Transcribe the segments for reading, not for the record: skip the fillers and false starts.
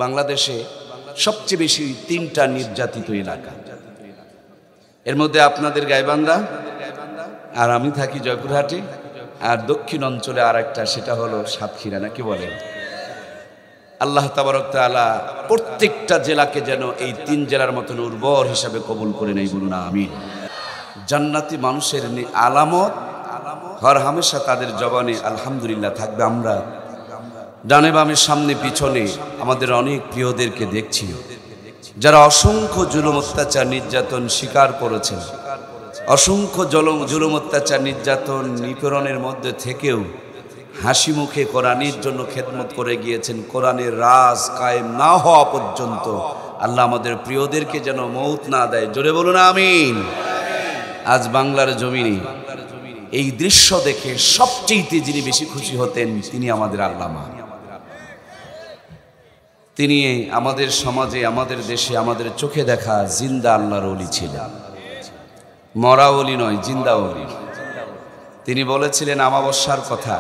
বাংলাদেশে সবচেয়ে বেশি 3টা নির্যাতিত এলাকা। এর মধ্যে আপনাদের গাইবান্ধা, আর আমি থাকি জয়পুরহাটে, আর দক্ষিণ অঞ্চলে আর একটা, সেটা হলো সাতক্ষীরা, নাকি বলেন? আল্লাহ তাবারক তাআলা প্রত্যেকটা জেলাকে যেন এই 3 জেলার মতন উর্বর হিসাবে কবুল করে নেই, বলুন আমিন। জান্নাতি মানুষের আলামত হর হামেশা তাদের জবানে আলহামদুলিল্লাহ থাকবে। আমরা ডানে বামে সামনে পিছনে আমাদের অনেক প্রিয়দেরকে দেখছি, যারা অসংখ্য জুলুম অত্যাচার নির্যাতন স্বীকার করেছেন, অসংখ্য জুলুম অত্যাচার নির্যাতন নিপীড়নের মধ্যে থেকেও হাসি মুখে কোরআনের জন্য খেদমত করে গিয়েছেন। কোরআনের রাজ কায়েম না হওয়া পর্যন্ত আল্লাহ আমাদের প্রিয়দেরকে যেন মৌত না দেয়, জোরে বলুন আমিন। আজ বাংলার জমিনে এই দৃশ্য দেখে সবচেয়ে যিনি বেশি খুশি হতেন তিনি আমাদের আল্লামা। তিনি আমাদের সমাজে, আমাদের দেশে, আমাদের চোখে দেখা জিন্দা আল্লাহর ওলি ছিলেন, মরা ওলি নয়, জিন্দা ওলি। তিনি বলেছিলেন আমাবস্যার কথা,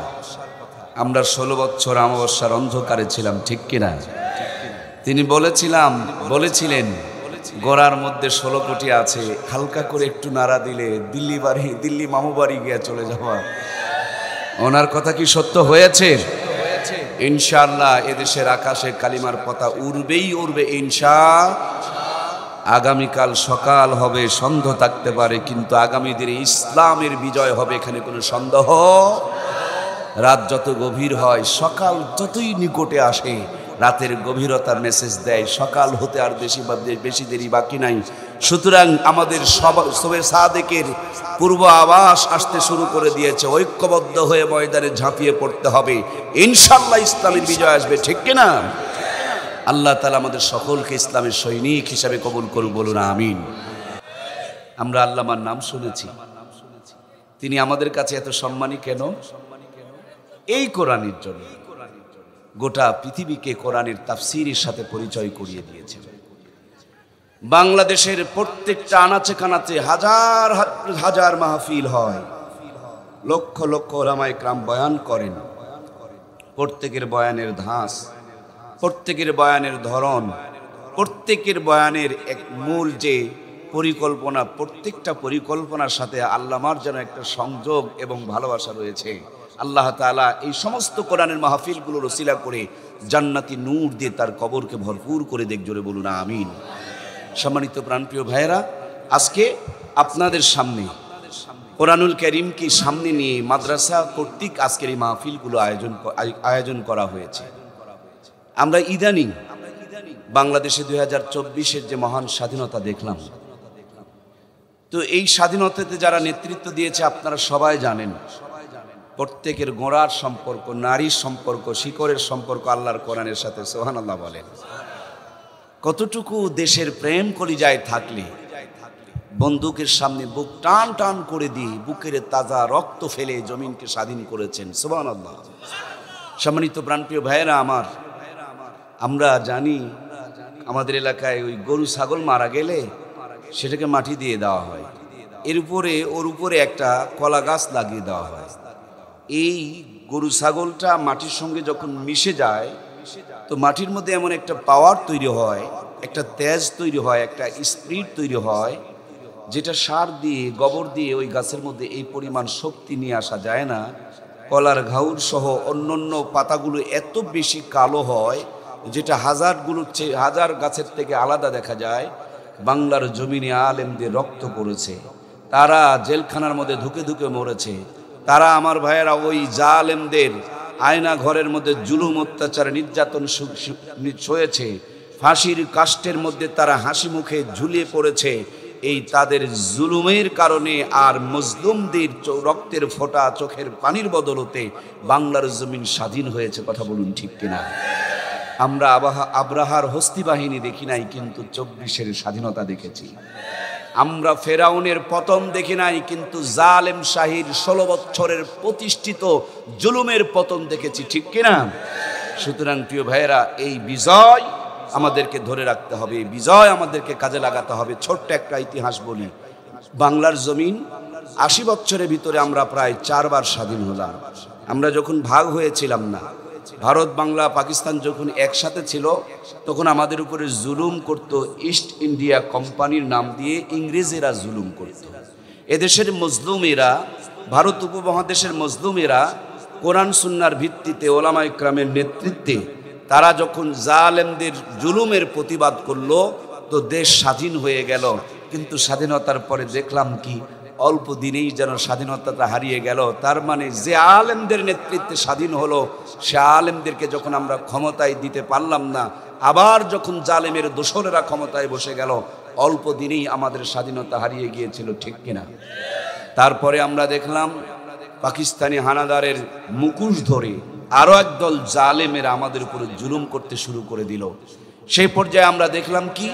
আমরা 16 বছর আমাবস্যার অন্ধকারে ছিলাম, ঠিক কিনা? তিনি বলেছিলেন গোড়ার মধ্যে 16 কোটি আছে, হালকা করে একটু নাড়া দিলে দিল্লি মামু বাড়ি গিয়ে চলে যাওয়া। ওনার কথা কি সত্য হয়েছে? ইনশাআল্লাহ এদেশের আকাশে কালিমার পতা উড়বেই উড়বে আগামীকাল সকাল হবে, সন্ধ্যা থাকতে পারে, কিন্তু আগামী দিনে ইসলামের বিজয় হবে, এখানে কোনো সন্দেহ। রাত যত গভীর হয়, সকাল যতই নিকটে আসে, রাতের গভীরতার মেসেজ দেয় সকাল হতে আর বেশি দেরি বাকি নাই। সুতরাং আমাদের সবে সাদেকের পূর্ব আবাস আসতে শুরু করে দিয়েছে, ঐক্যবদ্ধ হয়ে ময়দানে ঝাঁপিয়ে পড়তে হবে, ইনশাআল্লাহ ইসলামের বিজয় আসবে, ঠিক কিনা? আল্লাহ তাআলা আমাদের সকলকে ইসলামের সৈনিক হিসাবে কবুল করুন, বলুন আমিন। আমরা আল্লামার নাম শুনেছি, তিনি আমাদের কাছে এত সম্মানী কেন? এই কোরআনের জন্য গোটা পৃথিবীকে কোরআনের তাফসীরের সাথে পরিচয় করিয়ে দিয়েছেন। বাংলাদেশের প্রত্যেকটা আনাচে কানাচে হাজার হাজার মাহফিল হয়, লক্ষ লক্ষ ওলামায়ে কেরাম বয়ান করেন। প্রত্যেকের বয়ানের ধাঁচ, প্রত্যেকের বয়ানের ধরন, প্রত্যেকের বয়ানের এক মূল যে পরিকল্পনা, প্রত্যেকটা পরিকল্পনার সাথে আল্লামার যেন একটা সংযোগ এবং ভালোবাসা রয়েছে। আল্লাহ তাআলা এই সমস্ত কোরআনের মাহফিলগুলোর ওসিলা করে জান্নাতি নূর দিয়ে তার কবরকে ভরপুর করে দেখ, জোরে বলুন আমিন। সম্মানিত প্রাণপ্রিয় ভাইয়েরা, আজকে আপনাদের সামনে কোরআনুল কারীমকে সামনে নিয়ে মাদ্রাসা কর্তৃক আজকের এই মাহফিলগুলো আয়োজন করা হয়েছে। আমরা ইদানিং বাংলাদেশে 2024-এর যে মহান স্বাধীনতা দেখলাম, তো এই স্বাধীনতাতে যারা নেতৃত্ব দিয়েছে আপনারা সবাই জানেন, প্রত্যেকের গোড়ার সম্পর্ক, নারীর সম্পর্ক, শিকড়ের সম্পর্ক আল্লাহর কোরআনের সাথে। সুবহানাল্লাহ বলেন। কতটুকু দেশের প্রেম কলিজায় থাকলে বন্দুকের সামনে বুক টান টান করে দিয়ে বুকের তাজা রক্ত ফেলে জমিনকে স্বাধীন করেছেন। সুবহানাল্লাহ। সম্মানিত প্রাণপ্রিয় ভাইয়েরা আমার, আমরা জানি আমাদের এলাকায় ওই গরু ছাগল মারা গেলে সেটাকে মাটি দিয়ে দেওয়া হয়, ওর উপরে একটা কলা গাছ লাগিয়ে দেওয়া হয়। এই গরু ছাগলটা মাটির সঙ্গে যখন মিশে যায়, তো মাটির মধ্যে এমন একটা পাওয়ার তৈরি হয়, একটা তেজ তৈরি হয়, একটা স্পিরিট তৈরি হয়, যেটা সার দিয়ে, গোবর দিয়ে ওই গাছের মধ্যে এই পরিমাণ শক্তি নিয়ে আসা যায় না। কলার ঘাউর সহ অন্যান্য পাতাগুলো এত বেশি কালো হয়, যেটা হাজার গাছের থেকে আলাদা দেখা যায়। বাংলার জমিনে আলেমদের রক্ত পড়েছে, তারা জেলখানার মধ্যে ধুকে ধুকে মরেছে, তারা আমার ভাইয়েরা ওই জালেমদের আয়না ঘরের মধ্যে জুলুম অত্যাচার নির্যাতন সয়েছে, ফাঁসির কাষ্ঠের মধ্যে তারা হাসি মুখে ঝুলিয়ে পড়েছে। এই তাদের জুলুমের কারণে আর মজলুমদের রক্তের ফোঁটা চোখের পানির বদলতে বাংলার জমিন স্বাধীন হয়েছে। কথা বলুন ঠিক কিনা? আমরা আব্রাহার হস্তি বাহিনী দেখি নাই, কিন্তু 24-এর স্বাধীনতা দেখেছি। আমরা ফেরাউনের পতন দেখি নাই, কিন্তু জালেম শাহীর 16 বছরের প্রতিষ্ঠিত জুলুমের পতন দেখেছি, ঠিক কিনা? সুতরাং প্রিয় ভাইয়েরা, এই বিজয় আমাদেরকে ধরে রাখতে হবে, এই বিজয় আমাদেরকে কাজে লাগাতে হবে। ছোট্ট একটা ইতিহাস বলি, বাংলার জমিন 80 বছরের ভিতরে আমরা প্রায় 4 বার স্বাধীন হলাম। আমরা যখন ভাগ হয়েছিলাম না, ভারত বাংলা পাকিস্তান যখন একসাথে ছিল তখন আমাদের উপরে জুলুম করত ইস্ট ইন্ডিয়া কোম্পানির নাম দিয়ে ইংরেজেরা জুলুম করত। এদেশের মজলুমেরা, ভারত উপমহাদেশের মজলুমেরা কোরআন সুন্নাহর ভিত্তিতে ওলামা ইকরামের নেতৃত্বে তারা যখন জালেমদের জুলুমের প্রতিবাদ করলো তো দেশ স্বাধীন হয়ে গেল। কিন্তু স্বাধীনতার পরে দেখলাম কি অল্প দিনেই যেন স্বাধীনতাটা হারিয়ে গেল। তার মানে যে আলেমদের নেতৃত্বে স্বাধীন হলো সে আলেমদেরকে যখন আমরা ক্ষমতায় দিতে পারলাম না, আবার যখন জালেমের দোসরেরা ক্ষমতায় বসে গেল, অল্প দিনেই আমাদের স্বাধীনতা হারিয়ে গিয়েছিল, ঠিক কিনা? তারপরে আমরা দেখলাম পাকিস্তানি হানাদারের মুখোশ ধরে আরো একদল জালেমেরা আমাদের উপরে জুলুম করতে শুরু করে দিল। সেই পর্যায়ে আমরা দেখলাম কি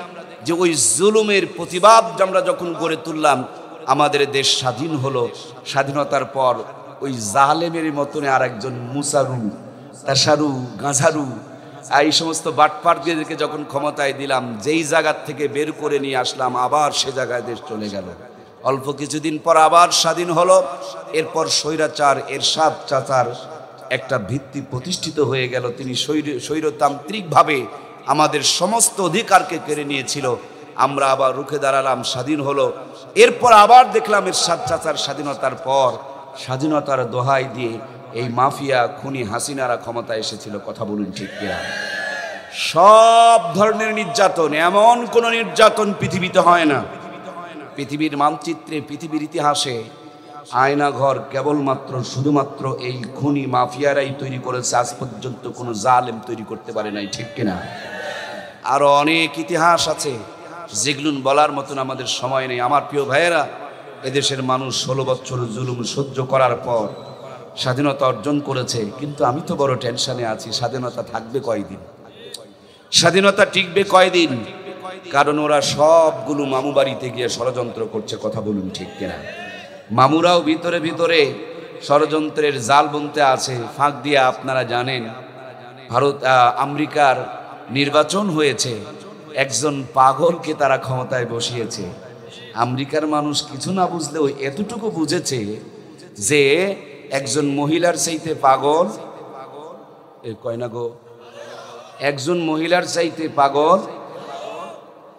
যে ওই জুলুমের প্রতিবাদ আমরা যখন গড়ে তুললাম, আমাদের দেশ স্বাধীন হলো। স্বাধীনতার পর ওই জালেমের মতনে আর একজন মুসারু, তাসারু, গাঁঝারু, এই সমস্ত বাটপারদেরকে যখন ক্ষমতায় দিলাম, যেই জায়গার থেকে বের করে নিয়ে আসলাম আবার সে জায়গায় দেশ চলে গেল। অল্প কিছুদিন পর আবার স্বাধীন হলো। এরপর স্বৈরাচার এরশাদ চাচার একটা ভিত্তি প্রতিষ্ঠিত হয়ে গেল। তিনি স্বৈরতান্ত্রিকভাবে আমাদের সমস্ত অধিকারকে কেড়ে নিয়েছিল। আমরা আবার রুখে দাঁড়ালাম, স্বাধীন হলো। এরপর আবার দেখলাম এরশাদ চাচার স্বাধীনতার পর স্বাধীনতার দোহাই দিয়ে এই মাফিয়া খুনি হাসিনারা ক্ষমতায় এসেছিল। কথা বলুন ঠিক কিনা? সব ধরনের নির্যাতন, এমন কোন নির্যাতন পৃথিবীতে হয় না। পৃথিবীর মানচিত্রে, পৃথিবীর ইতিহাসে আয়নাঘর কেবলমাত্র শুধুমাত্র এই খুনি মাফিয়ারাই তৈরি করেছে। আজ পর্যন্ত কোনো জালেম তৈরি করতে পারে নাই, ঠিক কিনা? আরো অনেক ইতিহাস আছে যেগুলো বলার মতন আমাদের সময় নেই। আমার প্রিয় ভাইয়েরা, এদেশের মানুষ 16 বছর জুলুম সহ্য করার পর স্বাধীনতা অর্জন করেছে। কিন্তু আমি তো বড় টেনশনে আছি, স্বাধীনতা থাকবে কয়দিন, স্বাধীনতা টিকবে কয়দিন? কারণ ওরা সবগুলো মামু বাড়িতে গিয়ে ষড়যন্ত্র করছে। কথা বলুন ঠিক কিনা? মামুরাও ভিতরে ভিতরে ষড়যন্ত্রের জাল বুনতে আছে, ফাঁক দিয়ে। আপনারা জানেন আমেরিকার নির্বাচন হয়েছে, একজন পাগলকে তারা ক্ষমতায় বসিয়েছে। আমেরিকার মানুষ কিছু না বুঝলেও এতটুকু বুঝেছে যে একজন মহিলার চাইতে পাগল, কয় না গো, একজন মহিলার চাইতে পাগল।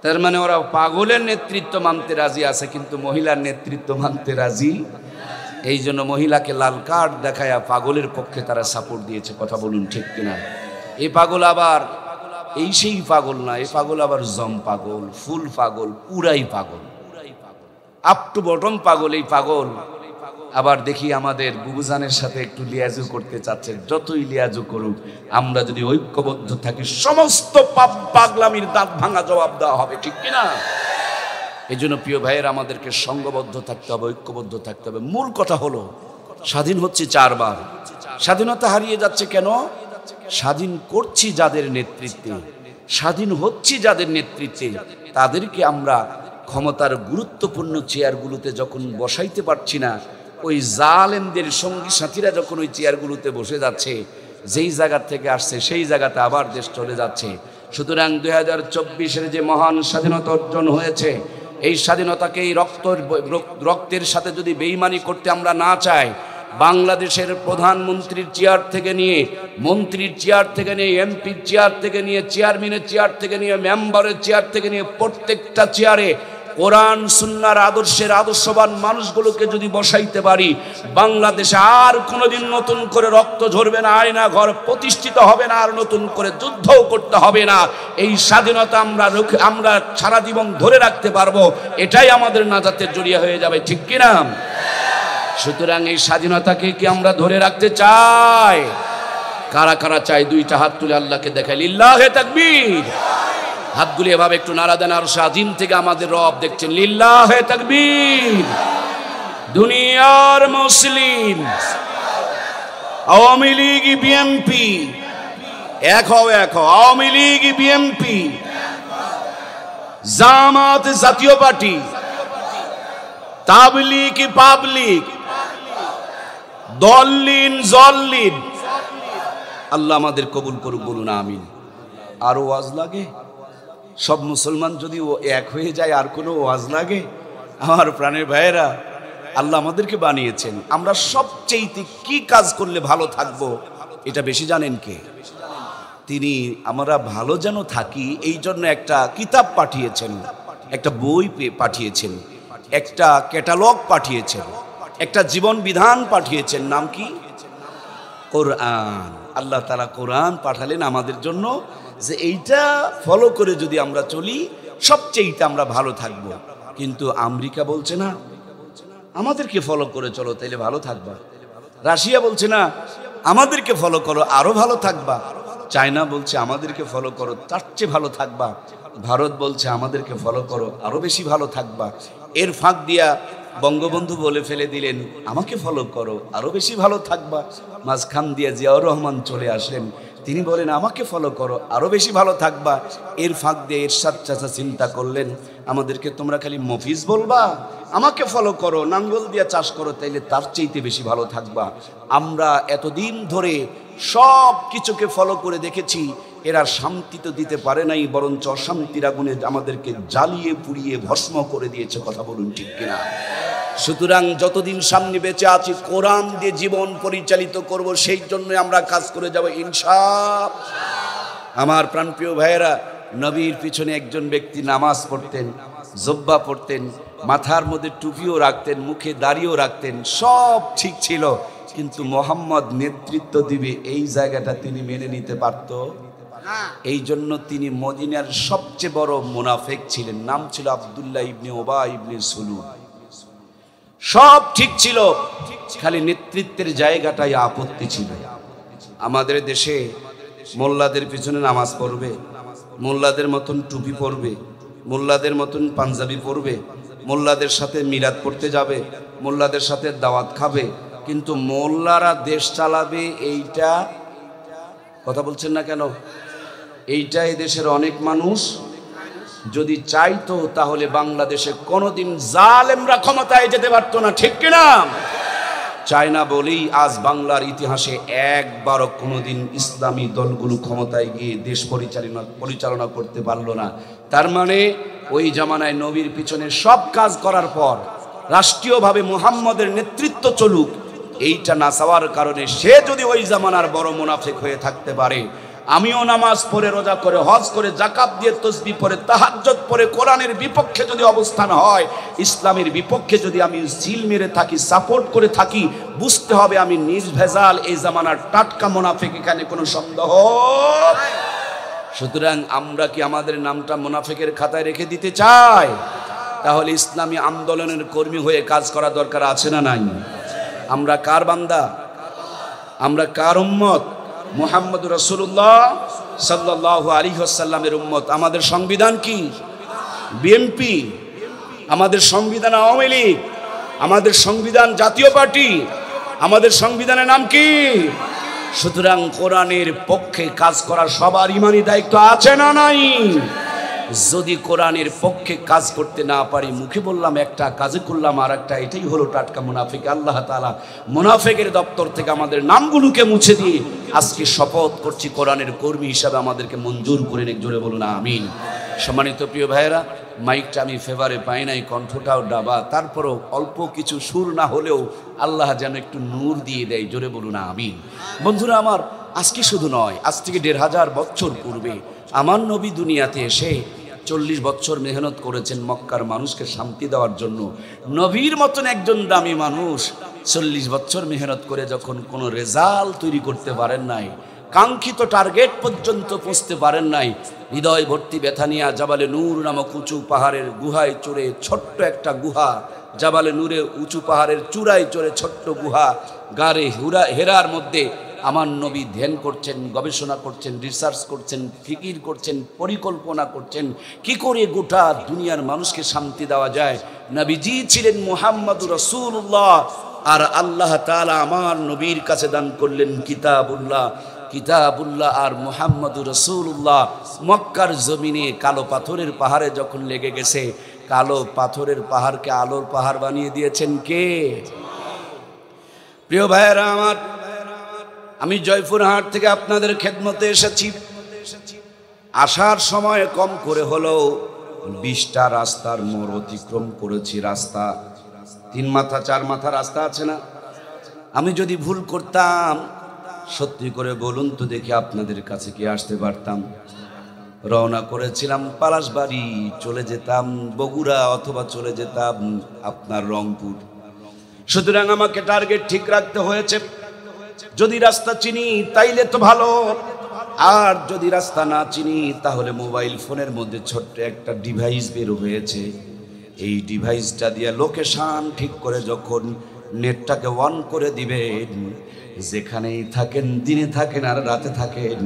তার মানে ওরা পাগলের নেতৃত্ব মানতে রাজি আছে, কিন্তু মহিলার নেতৃত্ব মানতে রাজি। এই জন্য মহিলাকে লাল কার্ড দেখায়া পাগলের পক্ষে তারা সাপোর্ট দিয়েছে। কথা বলুন ঠিক কিনা? এই পাগল আবার এই সেই পাগল না, এই পাগল আবার জম পাগল, ফুল পাগল, পুরাই পাগল, আপ টু বটম পাগল। এই পাগল আবার দেখি আমাদের বুবুজানের সাথে একটু লিয়াজু করতে চাচ্ছে। যতই লিয়াজু করুক, আমরা যদি ঐক্যবদ্ধ থাকি সমস্ত পাপ পাগলামির দাঁত ভাঙা জবাব দেওয়া হবে, ঠিক কিনা? এই জন্য প্রিয় ভাইয়ের, আমাদেরকে সংঘবদ্ধ থাকতে হবে, ঐক্যবদ্ধ থাকতে হবে। মূল কথা হলো স্বাধীন হচ্ছে 4 বার। স্বাধীনতা হারিয়ে যাচ্ছে কেন? স্বাধীন করছি যাদের নেতৃত্বে, স্বাধীন হচ্ছি যাদের নেতৃত্বে, তাদেরকে আমরা ক্ষমতার গুরুত্বপূর্ণ চেয়ারগুলোতে যখন বসাইতে পারছি না, ওই জালেমদের সঙ্গী সাথীরা যখন ওই চেয়ারগুলোতে বসে যাচ্ছে, যেই জায়গা থেকে আসছে সেই জায়গাতে আবার দেশ চলে যাচ্ছে। সুতরাং 2024-এর যে মহান স্বাধীনতা অর্জন হয়েছে, এই স্বাধীনতাকে এই রক্তের সাথে যদি বেইমানি করতে আমরা না চাই, বাংলাদেশের প্রধানমন্ত্রীর চেয়ার থেকে নিয়ে, মন্ত্রীর চেয়ার থেকে নিয়ে, এমপির চেয়ার থেকে নিয়ে, চেয়ারম্যানের চেয়ার থেকে নিয়ে, মেম্বারের চেয়ার থেকে নিয়ে, প্রত্যেকটা চেয়ারে কোরআন সুন্নাহর আদর্শের আদর্শবান মানুষগুলোকে যদি বসাইতে পারি, বাংলাদেশে আর কোনোদিন নতুন করে রক্ত ঝরবে না, আয়না ঘর প্রতিষ্ঠিত হবে না, আর নতুন করে যুদ্ধও করতে হবে না। এই স্বাধীনতা আমরা সারা জীবন ধরে রাখতে পারবো। এটাই আমাদের নাজাতের জড়িয়ে হয়ে যাবে, ঠিক কিনা? সুতরাং এই স্বাধীনতাকে কি আমরা ধরে রাখতে চাই? কারা কারা চাই? 2টা হাত তুলে আল্লাহকে দেখাই, লিল্লাহে তাকবীর। হাতগুলি এভাবে একটু নাড়া দেন। আর আজিম থেকে আমাদের রব দেখছেন, লিল্লাহে তাকবীর। দুনিয়ার মুসলিম, আওয়ামী লীগ, বিএনপি, এক হও, এক হও। আওয়ামী লীগ, বিএনপি, জামাত, জাতীয় পার্টি, তাবলীগ, পাবলিক, দলিন, জল্লিন, আল্লাহ আমাদের কবুল করুক, বলুন আমিন। আরো ওয়াজ লাগে? সব মুসলমান যদি এক হয়ে যায় আর কোনো ওয়াজ লাগে? আমার প্রাণের ভাইয়েরা, আল্লাহ আমাদেরকে বানিয়েছেন, আমরা সবচেয়ে কি কাজ করলে ভালো থাকবো এটা বেশি জানেন কে? তিনি আমরা ভালো যেন থাকি এই জন্য একটা কিতাব পাঠিয়েছেন, একটা বই পাঠিয়েছেন, একটা ক্যাটালগ পাঠিয়েছেন, একটা জীবন বিধান পাঠিয়েছেন। নাম কি? কোরআন। আল্লাহ তাআলা কোরআন পাঠালেন আমাদের জন্য, যে এইটা ফলো করে যদি আমরা চলি সবচেয়ে আমরা ভালো থাকব। কিন্তু আমেরিকা বলছে না আমাদেরকে ফলো করে চলো তাইলে ভালো থাকবা, রাশিয়া বলছে না আমাদেরকে ফলো করো আরো ভালো থাকবা, চায়না বলছে আমাদেরকে ফলো করো তার চেয়ে ভালো থাকবা, ভারত বলছে আমাদেরকে ফলো করো আরো বেশি ভালো থাকবা। এর ফাঁক দিয়া বঙ্গবন্ধু বলে ফেলে দিলেন আমাকে ফলো করো আরো বেশি ভালো থাকবা। মাঝখান দিয়ে জিয়াউর রহমান চলে আসলেন, তিনি বলেন আমাকে ফলো করো আরো বেশি ভালো থাকবা। এর ফাঁক দিয়ে এরশাদ চাচা চিন্তা করলেন আমাদেরকে তোমরা খালি মফিজ বলবা, আমাকে ফলো করো নাঙ্গল দিয়া চাষ করো তাইলে তার চাইতে বেশি ভালো থাকবা। আমরা এতদিন ধরে সব কিছুকে ফলো করে দেখেছি, এরা শান্তি তো দিতে পারে নাই, বরঞ্চ অশান্তির আগুনে আমাদেরকে জ্বালিয়ে পুড়িয়ে ভস্ম করে দিয়েছে। কথা বলুন ঠিক কিনা? সুতরাং যতদিন সামনে বেঁচে আছি কোরআন দিয়ে জীবন পরিচালিত করব, সেই জন্য আমরা কাজ করে যাব ইনশাআল্লাহ। আমার প্রাণপ্রিয় ভাইয়েরা, নবীর পিছনে একজন ব্যক্তি নামাজ পড়তেন, জব্বা পড়তেন, মাথার মধ্যে টুপিও রাখতেন, মুখে দাড়িও রাখতেন, সব ঠিক ছিল, কিন্তু মোহাম্মদ নেতৃত্ব দিবে এই জায়গাটা তিনি মেনে নিতে পারত? এই জন্য তিনি মদিনার সবচেয়ে বড় মুনাফিক ছিলেন, নাম ছিল আব্দুল্লাহ ইবনে উবাই ইবনে সুলুল। সব ঠিক ছিল, খালি নেতৃত্বের জায়গাটাই আপত্তি ছিল। আমাদের দেশে মোল্লাদের পিছনে নামাজ পড়বে, মোল্লাদের মতন টুপি পরবে, মোল্লাদের মতন পাঞ্জাবি পরবে, মোল্লাদের সাথে মিলাদ পড়তে যাবে, মোল্লাদের সাথে দাওয়াত খাবে, কিন্তু মোল্লারা দেশ চালাবে এইটা কথা বলছেন না কেন? এইটা এই দেশের অনেক মানুষ যদি চাইতো তাহলে বাংলাদেশে কোনোদিন জালেমরা ক্ষমতায় যেতে পারতো না, ঠিক কিনা? চায় না বলেই আজ বাংলার ইতিহাসে একবারও কোনোদিন ইসলামী দলগুলো ক্ষমতায় গিয়ে দেশ পরিচালনা করতে পারলো না। তার মানে ওই জামানায় নবীর পিছনে সব কাজ করার পর রাষ্ট্রীয়ভাবে মুহাম্মদের নেতৃত্ব চলুক, এইটা না চাওয়ার কারণে সে যদি ওই জামানার বড় মুনাফিক হয়ে থাকতে পারে, আমিও নামাজ পড়ে, রোজা করে, হজ করে, যাকাত দিয়ে, তাসবিহ পড়ে, তাহাজ্জুদ পড়ে কোরআনের বিপক্ষে যদি অবস্থান হয়, ইসলামের বিপক্ষে যদি আমি জিল মেরে থাকি, সাপোর্ট করে থাকি, বুঝতে হবে আমি নির্ভেজাল এই জামানার টাটকা মুনাফিক, এখানে কোনো সন্দেহ। সুতরাং আমরা কি আমাদের নামটা মুনাফিকের খাতায় রেখে দিতে চাই? তাহলে ইসলামী আন্দোলনের কর্মী হয়ে কাজ করা দরকার আছে না নাই? আমরা কার বান্দা? আমরা কার উম্মত? মুহাম্মদ রাসূলুল্লাহ সাল্লাল্লাহু আলাইহি ওয়াসাল্লামের উম্মত। আমাদের সংবিধান কি? বিএনপি। আমাদের সংবিধান আওয়ামী লীগ। আমাদের সংবিধান জাতীয় পার্টি। আমাদের সংবিধানের নাম কি? সুতরাং কোরআনের পক্ষে কাজ করা সবার ইমানি দায়িত্ব আছে না নাই? যদি কোরআনের পক্ষে কাজ করতে না পারি, মুখে বললাম একটা, কাজে করলাম আর একটা, এটাই হলো টাটকা মুনাফিক। আল্লাহ তাআলা মুনাফিকের দপ্তর থেকে আমাদের নামগুলোকে মুছে দিয়ে আজকে শপথ করছি কোরআনের কর্মী হিসাবে আমাদেরকে মঞ্জুর করে নিক। জোরে বলুন আমিন। সম্মানিত প্রিয় ভাইয়েরা, মাইকটা আমি ফেভারে পাই নাই, কণ্ঠটাও ডাবা, তারপরও অল্প কিছু সুর না হলেও আল্লাহ যেন একটু নূর দিয়ে দেয়। জোরে বলুন আমিন। বন্ধুরা আমার, আজকে শুধু নয়, আজ থেকে 1500 বছর পূর্বে আমার নবী দুনিয়াতে এসে 40 বছর মেহনত করেছেন মক্কার মানুষকে শান্তি দেওয়ার জন্য। নবীর মতন একজন দামি মানুষ 40 বছর মেহনত করে যখন কোনো রেজাল্ট তৈরি করতে পারেন নাই, কাঙ্ক্ষিত টার্গেট পর্যন্ত পৌঁছতে পারেন নাই, হৃদয় ভর্তি ব্যথা নিয়ে জাবালে নূর নামক উঁচু পাহাড়ের গুহায় চড়ে, ছোট্ট একটা গুহা, জাবালে নূরে উঁচু পাহাড়ের চূড়ায় চড়ে ছোট্ট গুহা, গারে হেরার মধ্যে আমার নবী ধ্যান করছেন, গবেষণা করছেন, রিসার্চ করছেন, ফিকির করছেন, পরিকল্পনা করছেন কি করে গোটা দুনিয়ার মানুষকে শান্তি দেওয়া যায়। নবীজি ছিলেন মুহাম্মদুর রাসূলুল্লাহ, আর আল্লাহ তাআলা আমার নবীর কাছে দান করলেন কিতাবুল্লাহ। কিতাবুল্লাহ আর মুহাম্মদুর রাসূলুল্লাহ মক্কার জমিনে কালো পাথরের পাহাড়ে যখন লেগে গেছে, কালো পাথরের পাহাড়কে আলোর পাহাড় বানিয়ে দিয়েছেন কে? প্রিয় ভাইয়েরা আমার, আমি জয়পুরহাট থেকে আপনাদের খেদমতে এসেছি। আসার সময় কম করে হলেও 20টা রাস্তার মোড় অতিক্রম করেছি। রাস্তা 3 মাথা 4 মাথা রাস্তা আছে না? আমি যদি ভুল করতাম সত্যি করে বলুন তো দেখি, আপনাদের কাছে কি আসতে পারতাম? রওনা করেছিলাম পলাশবাড়ি, চলে যেতাম বগুড়া অথবা চলে যেতাম আপনার রংপুর। সুতরাং আমাকে টার্গেট ঠিক রাখতে হয়েছে। যদি রাস্তা চিনি তাইলে তো ভালো, আর যদি রাস্তা না চিনি তাহলে মোবাইল ফোনের মধ্যে ছোট্ট একটা ডিভাইস বের হয়েছে। এই ডিভাইসটা দিয়ে লোকেশন ঠিক করে যখন নেটটাকে অন করে দিবেন, যেখানেই থাকেন, দিনে থাকেন আর রাতে থাকেন,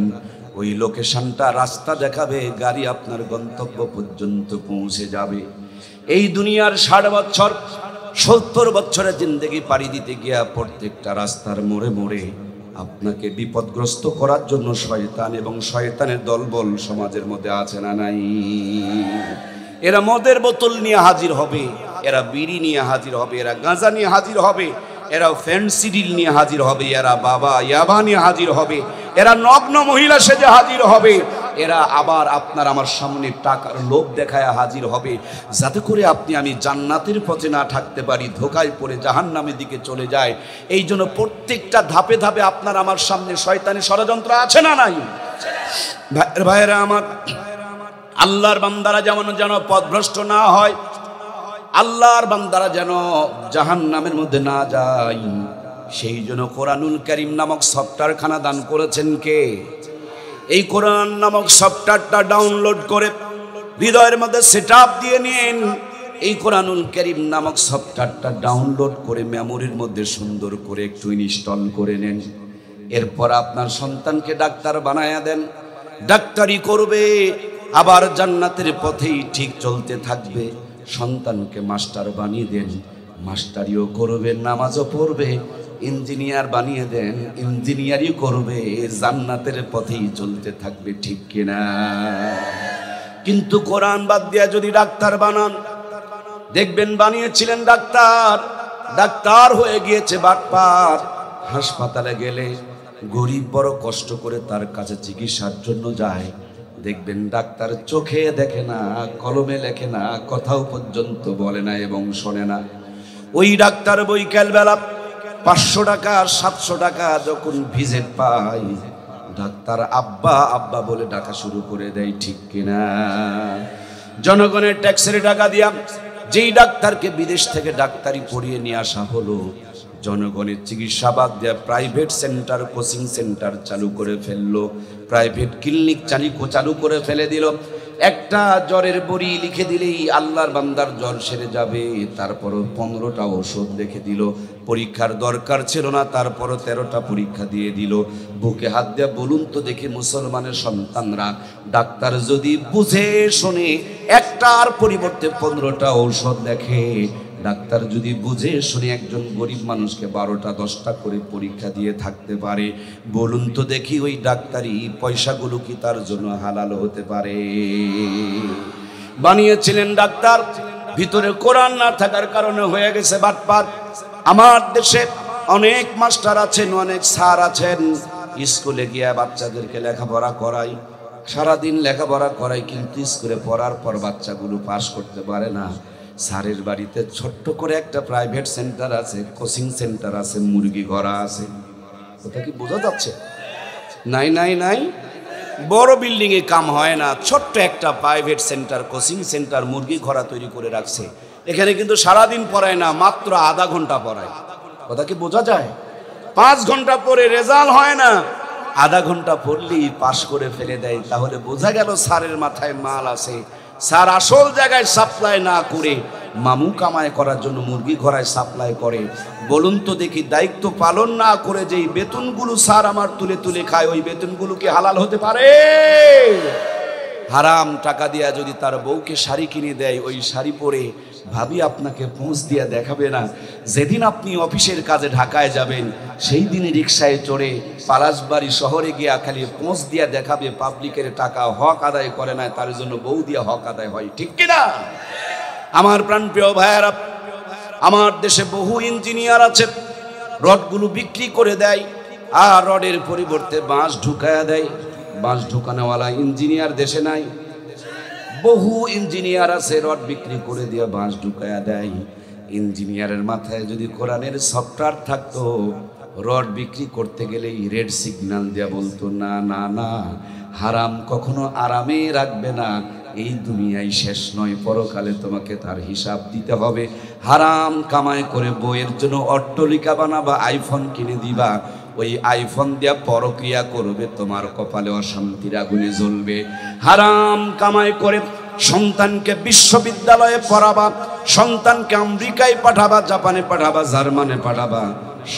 ওই লোকেশনটা রাস্তা দেখাবে, গাড়ি আপনার গন্তব্য পর্যন্ত পৌঁছে যাবে। এই দুনিয়ার 60 বছর 70 বছরের জিন্দেগি পাড়ি দিতে গিয়া প্রত্যেকটা রাস্তার মোড়ে মোড়ে আপনাকে বিপদগ্রস্ত করার জন্য শয়তান এবং শয়তানের দলবল সমাজের মধ্যে আছে না নাই? এরা মদের বোতল নিয়ে হাজির হবে, এরা বিড়ি নিয়ে হাজির হবে, এরা গাঁজা নিয়ে হাজির হবে, এরা ফেন্সিডিল নিয়ে হাজির হবে, এরা বাবা ইয়াবা নিয়ে হাজির হবে, এরা নগ্ন মহিলা সেজে হাজির হবে, এরা আবার আপনার আমার সামনে টাকার লোভ দেখায় হাজির হবে, যাতে করে আপনি আমি জান্নাতের পথে না থাকতে পারি, ধোকায় পড়ে জাহান্নামের দিকে চলে যায়। এই জন্য প্রত্যেকটা ধাপে ধাপে আপনার আমার সামনে শয়তানি ষড়যন্ত্র আছে না নাই? ভাইয়েরা আমার, আল্লাহর বান্দারা যেন পথভ্রষ্ট না হয়, আল্লাহর বান্দারা যেন জাহান্নামের মধ্যে না যায়, সেই জন্য কোরআনুল কারীম নামক সফটওয়্যারখানা দান করেছেন কে? এই কোরআন নামক সফটওয়্যারটা ডাউনলোড করে হৃদয়ের মধ্যে সেটআপ দিয়ে নিন। এই কোরআনুল কারীম নামক সফটওয়্যারটা ডাউনলোড করে মেমোরির মধ্যে সুন্দর করে একটু ইনস্টল করে নেন। এরপর আপনার সন্তানকে ডাক্তার বানায়া দেন, ডাক্তারি করবে, আবার জান্নাতের পথেই ঠিক চলতে থাকবে। সন্তানকে মাস্টার বানিয়ে দেন, মাস্টারিও করবে, নামাজও পড়বে। ইঞ্জিনিয়ার বানিয়ে দেন, ইঞ্জিনিয়ারই করবে, জান্নাতের পথেই চলতে থাকবে। ঠিক কিনা? কিন্তু কোরআন বাদ দিয়া যদি ডাক্তার বানান, দেখবেন বানিয়েছিলেন ডাক্তার, ডাক্তার হয়ে গিয়েছে বাটপার। হাসপাতালে গেলে গরিব বড় কষ্ট করে তার কাছে চিকিৎসার জন্য যায়, দেখবেন ডাক্তার চোখে দেখে না, কলমে লেখে না, কথাও পর্যন্ত বলে না এবং শোনে না। ওই ডাক্তার বৈকাল বেলা 500 টাকা 700 টাকা যখন ভিজিট পায়, ডাক্তার আব্বা আব্বা বলে ডাকা শুরু করে দেয়। ঠিক কিনা? জনগণের ট্যাক্সের টাকা দিয়া যেই ডাক্তারকে বিদেশ থেকে ডাক্তারি পড়িয়ে নিয়ে আসা হলো, জনগণের চিকিৎসা বাদ দেওয়া প্রাইভেট সেন্টার, কোচিং সেন্টার চালু করে ফেললো, প্রাইভেট ক্লিনিক চালু করে ফেলে দিল। একটা জ্বরের বড়ি লিখে দিলেই আল্লাহর বান্দার জ্বর সেরে যাবে। তারপরও 15টা ওষুধ লিখে দিল। পরীক্ষার দরকার ছিল না, তারপরও 13টা পরীক্ষা দিয়ে দিল। বুকে হাত দিয়ে বলুন তো দেখি মুসলমানের সন্তানরা, ডাক্তার যদি বুঝে শুনে একটার পরিবর্তে 15টা ঔষধ লেখে, ডাক্তার যদি বুঝে শুনে একজন গরিব মানুষকে 12টা 10টা করে পরীক্ষা দিয়ে থাকতে পারে, বলুন তো দেখি ওই ডাক্তারি পয়সাগুলো কি তার জন্য হালাল হতে পারে? বানিয়েছিলেন ডাক্তার, ভিতরে কোরআন না থাকার কারণে হয়ে গেছে বাটপার। আমার দেশে অনেক মাস্টার আছেন, অনেক স্যার আছেন, স্কুলে গিয়ে বাচ্চাদেরকে লেখাপড়া করাই, সারাদিন লেখাপড়া করাই, কিন্তু স্কুলে পড়ার পর বাচ্চাগুলো পাস করতে পারে না। স্যারের বাড়িতে ছোট্ট করে একটা প্রাইভেট সেন্টার আছে, কোচিং সেন্টার আছে, মুরগি ঘরা আছে। ওটা কি বোঝা যাচ্ছে? নাই নাই নাই, বড় বিল্ডিং এ কাম হয় না, ছোট্ট একটা প্রাইভেট সেন্টার, কোচিং সেন্টার, মুরগি ঘরা তৈরি করে রাখছে। এখানে কিন্তু সারাদিন পড়ায় না, মাত্র আধা ঘন্টা পড়ায়। কথা কি বোঝা যায়? 5 ঘন্টা পরে রেজাল্ট হয় না, আধা ঘন্টা পড়লেই পাশ করে ফেলে দেয়। তাহলে বোঝা গেল স্যারের মাথায় মাল আছে। স্যার আসল জায়গায় সাপ্লাই না করে মামু কামাই করার জন্য মুরগি ঘরায় সাপ্লাই করে। বলুন তো দেখি, দায়িত্ব পালন না করে যেই বেতনগুলো স্যার আমার তুলে তুলে খায়, ওই বেতনগুলো কি হালাল হতে পারে? হারাম টাকা দিয়া যদি তার বউকে শাড়ি কিনে দেয়, ওই শাড়ি পরে ভাবি আপনাকে পৌঁছ দিয়া দেখাবে না। যেদিন আপনি অফিসের কাজে ঢাকায় যাবেন, সেই দিনই রিক্সায় চড়ে পলাশবাড়ি শহরে গিয়া খালি পৌঁছ দিয়া দেখাবে পাবলিকের টাকা হক আদায় করে না, তার জন্য বউ দিয়া হক আদায় হয়। ঠিক কিনা? আমার প্রাণপ্রিয় ভাইয়েরা, আমার দেশে বহু ইঞ্জিনিয়ার আছে, রডগুলো বিক্রি করে দেয় আর রডের পরিবর্তে বাঁশ ঢুকায়া দেয়। বাঁশ ঢুকানোওয়ালা ইঞ্জিনিয়ার দেশে নাই। বহু ইঞ্জিনিয়ার আছে, রড বিক্রি করে দিয়ে বাঁশ ঢুকায়া দেয়। ইঞ্জিনিয়ারের মাথায় যদি কোরআনের সফটওয়্যার থাকতো, রড বিক্রি করতে গেলেই রেড সিগন্যাল দেয়া বলতো, না না না, হারাম কখনো আরামে রাখবে না, এই দুনিয়ায় শেষ নয়, পরকালে তোমাকে তার হিসাব দিতে হবে। হারাম কামাই করে বইয়ের জন্য অট্টালিকা বানাবা, আইফোন কিনে দিবা, ওই আইফোন দিয়া পরক্রিয়া করবে, তোমার কপালে অশান্তির আগুনে জ্বলবে। হারাম কামাই করে সন্তানকে বিশ্ববিদ্যালয়ে পড়াবা, সন্তানকে আমেরিকায় পাঠাবা, জাপানে পাঠাবা, জার্মানে পাঠাবা,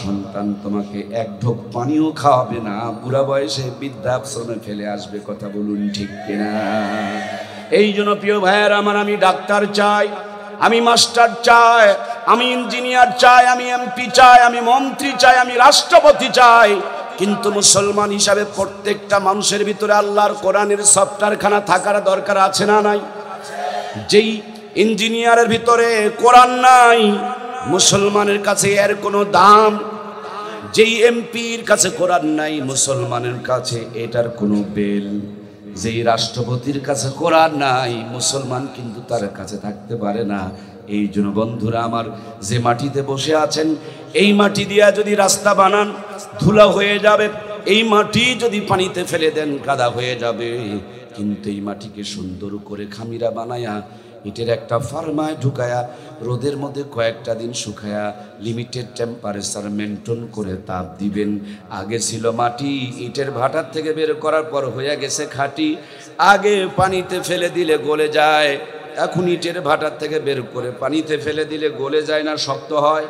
সন্তান তোমাকে এক ঢোক পানিও খাওয়াবে না, বুড়া বয়সে বৃদ্ধাশ্রমে ফেলে আসবে। কথা বলুন ঠিক কিনা? এই জন্য প্রিয় ভাইয়ের আমার, আমি ডাক্তার চাই, আমি মাস্টার চাই, আমি ইঞ্জিনিয়ার চাই, আমি এমপি চাই, আমি মন্ত্রী চাই, আমি রাষ্ট্রপতি চাই, কিন্তু মুসলমান হিসাবে প্রত্যেকটা মানুষের ভিতরে আল্লাহর কোরআনের সফটওয়্যারখানা থাকার দরকার আছে না নাই? যেই ইঞ্জিনিয়ারের ভিতরে কোরআন নাই, মুসলমানের কাছে এর কোনো দাম। যেই এমপির কাছে কোরআন নাই, মুসলমানের কাছে এটার কোনো বেল। যেই রাষ্ট্রপতির কাছে কোরআন নাই, মুসলমান কিন্তু তার কাছে থাকতে পারে না। এই জন্য বন্ধুরা আমার, যে মাটিতে বসে আছেন, এই মাটি দিয়া যদি রাস্তা বানান, ধুলা হয়ে যাবে। এই মাটি যদি পানিতে ফেলে দেন, কাদা হয়ে যাবে। কিন্তু এই মাটিকে সুন্দর করে খামিরা বানায়া, ইটের একটা ফার্মায় ঢুকায়া, রোদের মধ্যে কয়েকটা দিন শুকায়া, লিমিটেড টেম্পারেচার মেনটেন করে তাপ দিবেন। আগে ছিল মাটি, ইটের ভাটার থেকে বের করার পর হয়ে গেছে খাঁটি। আগে পানিতে ফেলে দিলে গলে যায়, এখন ইটের ভাটার থেকে বের করে পানিতে ফেলে দিলে গলে যায় না, শক্ত হয়।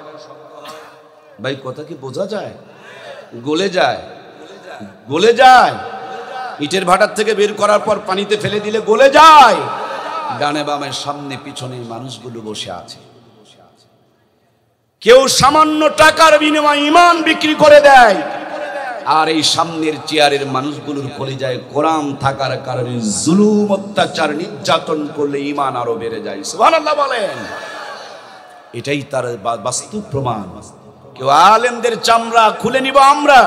ভাই কথা কি বোঝা যায়? গলে যায়, গলে যায়। ইটের ভাটার থেকে বের করার পর পানিতে ফেলে দিলে গলে যায়। ডানে বামে সামনে পিছনে মানুষগুলো বসে আছে। কেউ সামান্য টাকার বিনিময়ে ঈমান বিক্রি করে দেয়, আর এই সামনের চেয়ারের মানুষগুলোর কলিজায় কোরআন থাকার কারণে জুলুম, অত্যাচার, নির্যাতন করলে ঈমান আরো বেড়ে যায়। সুবহানাল্লাহ বলেন। এটাই তার বাস্তব প্রমাণ। কেউ আলেমদের চামড়া খুলে নিব আমরা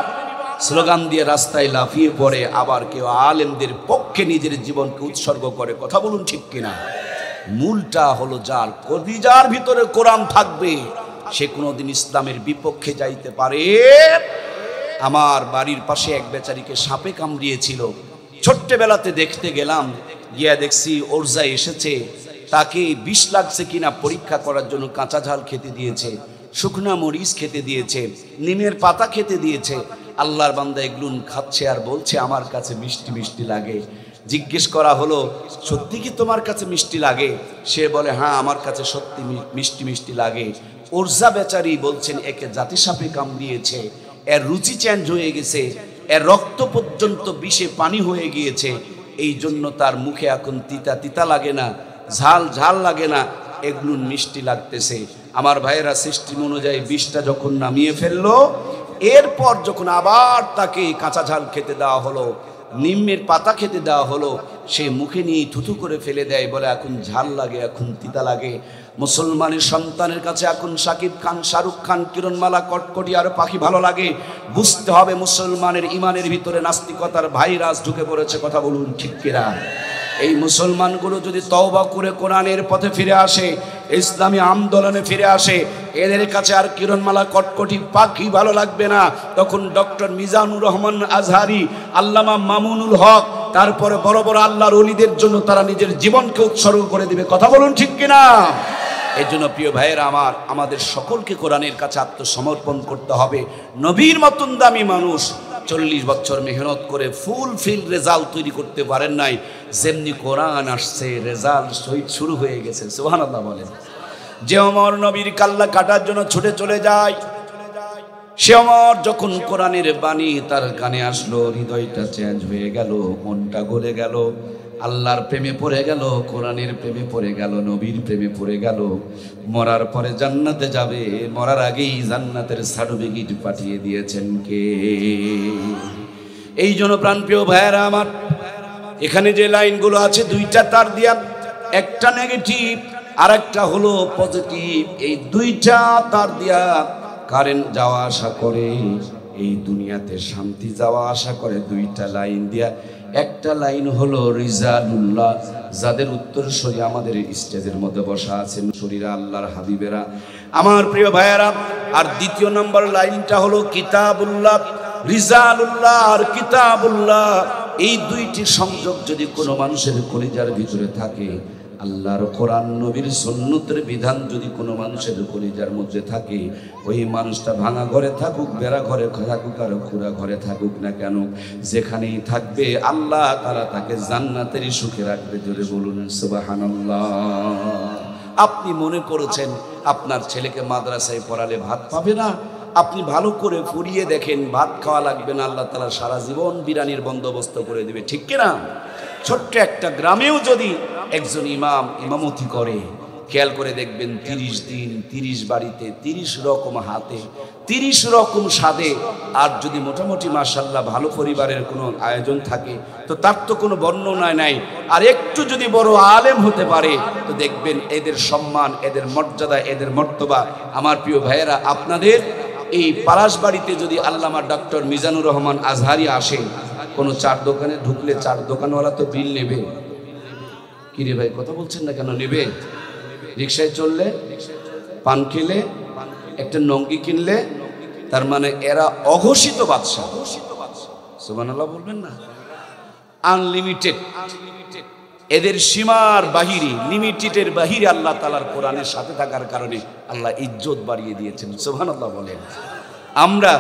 স্লোগান দিয়ে রাস্তায় লাফিয়ে পড়ে, আবার কেউ আলেমদের পক্ষে নিজের জীবনকে উৎসর্গ করে। কথা বলুন ঠিক কিনা? মূলটা হলো, যার কলিজার ভিতরে কোরআন থাকবে, সে কোনোদিন ইসলামের বিপক্ষে যাইতে পারে। আমার বাড়ির পাশে এক বেচারিকে সাপে কামড়িয়েছিল। ছোট্টবেলাতে দেখতে গেলাম, গিয়া দেখছি ওরজা এসেছে, তাকে বিষ লাগছে কিনা পরীক্ষা করার জন্য কাঁচা ঝাল খেতে দিয়েছে, শুকনা মরিচ খেতে দিয়েছে, নিমের পাতা খেতে দিয়েছে। আল্লাহর বান্দা এগুলো খাচ্ছে আর বলছে আমার কাছে মিষ্টি মিষ্টি লাগে। জিজ্ঞেস করা হলো, সত্যি কি তোমার কাছে মিষ্টি লাগে? সে বলে, হ্যাঁ আমার কাছে সত্যি মিষ্টি মিষ্টি লাগে। ওরজা বেচারি বলছেন, একে জাতিসাপে কামড়িয়েছে, এর রুচি চেঞ্জ হয়ে গেছে, এর রক্ত পর্যন্ত বিষে পানি হয়ে গিয়েছে, এই জন্য তার মুখে এখন তিতা তিতা লাগে না, ঝাল ঝাল লাগে না, এগুলো মিষ্টি লাগতেছে। আমার ভাইয়েরা, সিস্টেম অনুযায়ী বিষটা যখন নামিয়ে ফেললো, এরপর যখন আবার তাকে কাঁচা ঝাল খেতে দেওয়া হলো, নিমের পাতা খেতে দেওয়া হলো, সে মুখে নিয়ে থুথু করে ফেলে দেয়, বলে এখন ঝাল লাগে, এখন তিতা লাগে। মুসলমানের সন্তানের কাছে এখন শাকিব খান, শাহরুখ খান, কিরণমালা, কটকটি আর পাখি ভালো লাগে। বুঝতে হবে মুসলমানের ইমানের ভিতরে নাস্তিকতার ভাইরাস ঢুকে পড়েছে। কথা বলুন ঠিক কিনা? এই মুসলমানগুলো যদি তওবা করে কোরআনের পথে ফিরে আসে, ইসলামী আন্দোলনে ফিরে আসে, এদের কাছে আর কিরণমালা, কটকটি, পাখি ভালো লাগবে না। তখন ডক্টর মিজানুর রহমান আজহারি, আল্লামা মামুনুল হক, তারপরে বড় বড় আল্লাহর ওলিদের জন্য তারা নিজের জীবনকে উৎসর্গ করে দিবে। কথা বলুন ঠিক কিনা? এই জন্য প্রিয় ভাইয়েরা আমার, আমাদের সকলকে কোরআনের কাছে আত্মসমর্পণ করতে হবে। নবীর মতন দামি মানুষ 40 বছর মেহনত করে ফুলফিল রেজাল্ট তৈরি করতে পারেন নাই, যেমনি কোরআন আসছে রেজাল্ট শুরু হয়ে গেছে। সুবহানাল্লাহ বলেন। যে ওমর নবীর কাল্লা কাটার জন্য ছুটে চলে যায়, সে ওমর যখন কোরআনের বাণী তার কানে আসলো, হৃদয়টা চেঞ্জ হয়ে গেল, মনটা গলে গেল, আল্লাহর প্রেমে পড়ে গেল, কোরআনের প্রেমে পড়ে গেল, নবীর প্রেমে পড়ে গেল। মরার পরে জান্নাতে যাবে, মরার আগেই জান্নাতের সার্টিফিকেট পাঠিয়ে দিয়েছেন কে? এই জন্য প্রাণপ্রিয় ভাইয়েরা আমার, এখানে যে লাইনগুলো আছে, দুইটা তার দিয়া, একটা নেগেটিভ আর একটা হলো পজিটিভ। এই দুইটা তার দিয়া কারেন্ট যাওয়া আসা করে, এই দুনিয়াতে শান্তি যাওয়া আসা করে। দুইটা লাইন দিয়া একটা লাইন হলো রিজালুল্লাহ, যাদের উত্তরসূরি আমাদের স্টেজের মধ্যে বসা আছেন শরীরা আল্লাহর হাবিবেরা, আমার প্রিয় ভাইয়েরা। আর দ্বিতীয় নম্বর লাইনটা হলো কিতাবুল্লাহ, রিজালুল্লাহ আর কিতাবুল্লাহ। এই দুইটি সংযোগ যদি কোনো মানুষের কলিজার ভিতরে থাকে, আল্লাহর কোরআন নবীর সুন্নতের বিধান যদি কোনো মানুষের কলিজার মধ্যে থাকে, ওই মানুষটা ভাঙা ঘরে থাকুক, বেড়া ঘরে থাকুক, আর খুঁড়া ঘরে থাকুক না কেন, যেখানেই থাকবে আল্লাহ তাআলা তাকে জান্নাতেরই সুখে রাখবে। জোরে বলুন সুবহানাল্লাহ। আপনি মনে করেছেন আপনার ছেলেকে মাদ্রাসায় পড়ালে ভাত পাবে না, আপনি ভালো করে ফুরিয়ে দেখেন, ভাত খাওয়া লাগবে না, আল্লাহ তাআলা সারা জীবন বিরানির বন্দোবস্ত করে দেবে, ঠিক কিনা? ছোট্ট একটা গ্রামেও যদি একজন ইমাম ইমামতি করে, খেয়াল করে দেখবেন 30 দিন 30 বাড়িতে 30 রকম হাতে 30 রকম স্বাদে। আর যদি মোটামুটি মাশাআল্লাহ ভালো পরিবারের কোনো আয়োজন থাকে তো তার তো কোনো বর্ণনা নাই। আর একটু যদি বড় আলেম হতে পারে তো দেখবেন এদের সম্মান, এদের মর্যাদা, এদের মর্তবা। আমার প্রিয় ভাইয়েরা, আপনাদের এই পালাশবাড়িতে যদি আল্লামা ডক্টর মিজানুর রহমান আজহারি আসেন, কোনো চার দোকানে ঢুকলে চার দোকানওয়ালা তো বিল নেবে। কিরে ভাই কথা বলছেন না কেন? নেবে। রিক্সায় চললে, পান খেলে, একটা নঙ্গি কিনলে, তার মানে এরা অঘোষিত বাদশা। সুবহানাল্লাহ বলবেন না? আনলিমিটেড, এদের সীমার বাহিরে, লিমিটেডের বাহিরে আল্লাহ তাআলার কোরআনের সাথে থাকার কারণে আল্লাহ ইজ্জত বাড়িয়ে দিয়েছেন। সুবহানাল্লাহ বলেন। আমরা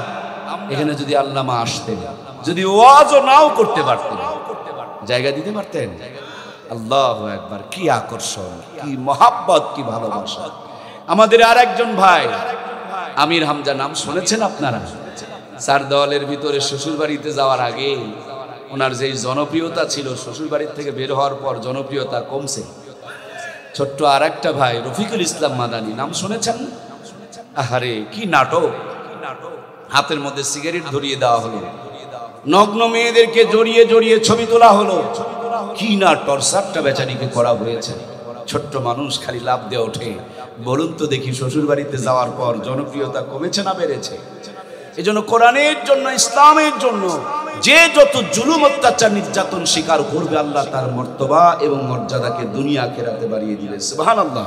এখানে যদি আল্লামা আসতেন, যদি ওয়াজও নাও করতে পারতেন, জায়গা দিতে পারতেন? আল্লাহু আকবার, কি আকর্ষণ, কি মহাব্বত, কি ভালোবাসা। আমাদের আর একজন ভাই আমির হামজা, নাম শুনেছেন আপনারা? চার দেওয়ালের ভিতরে শ্বশুর বাড়িতে যাওয়ার আগে ওনার যেই জনপ্রিয়তা ছিল, শ্বশুর বাড়ির থেকে বের হওয়ার পর জনপ্রিয়তা কমছে। ছোট্ট আর একটা ভাই রফিকুল ইসলাম মাদানী, নাম শুনেছেন? আহারে কি নাটক! হাতের মধ্যে সিগারেট ধরিয়ে দেওয়া হলো, নগ্ন মেয়েদেরকে জড়িয়ে জড়িয়ে ছবি তোলা হলো, কি না টর্চারটা বেচারিকে করা হয়েছে। ছোট্ট মানুষ খালি লাভ দিয়ে ওঠে। বলুন তো দেখি, শ্বশুর বাড়িতে যাওয়ার পর জনপ্রিয়তা কমেছে না বেড়েছে? এজন্য কোরআনের জন্য, ইসলামের জন্য যে যত জুলুম, অত্যাচার, নির্যাতন স্বীকার করবে, আল্লাহ তার মর্তবা এবং মর্যাদাকে দুনিয়া আখিরাতে বাড়িয়ে দিবে। সুবহানাল্লাহ।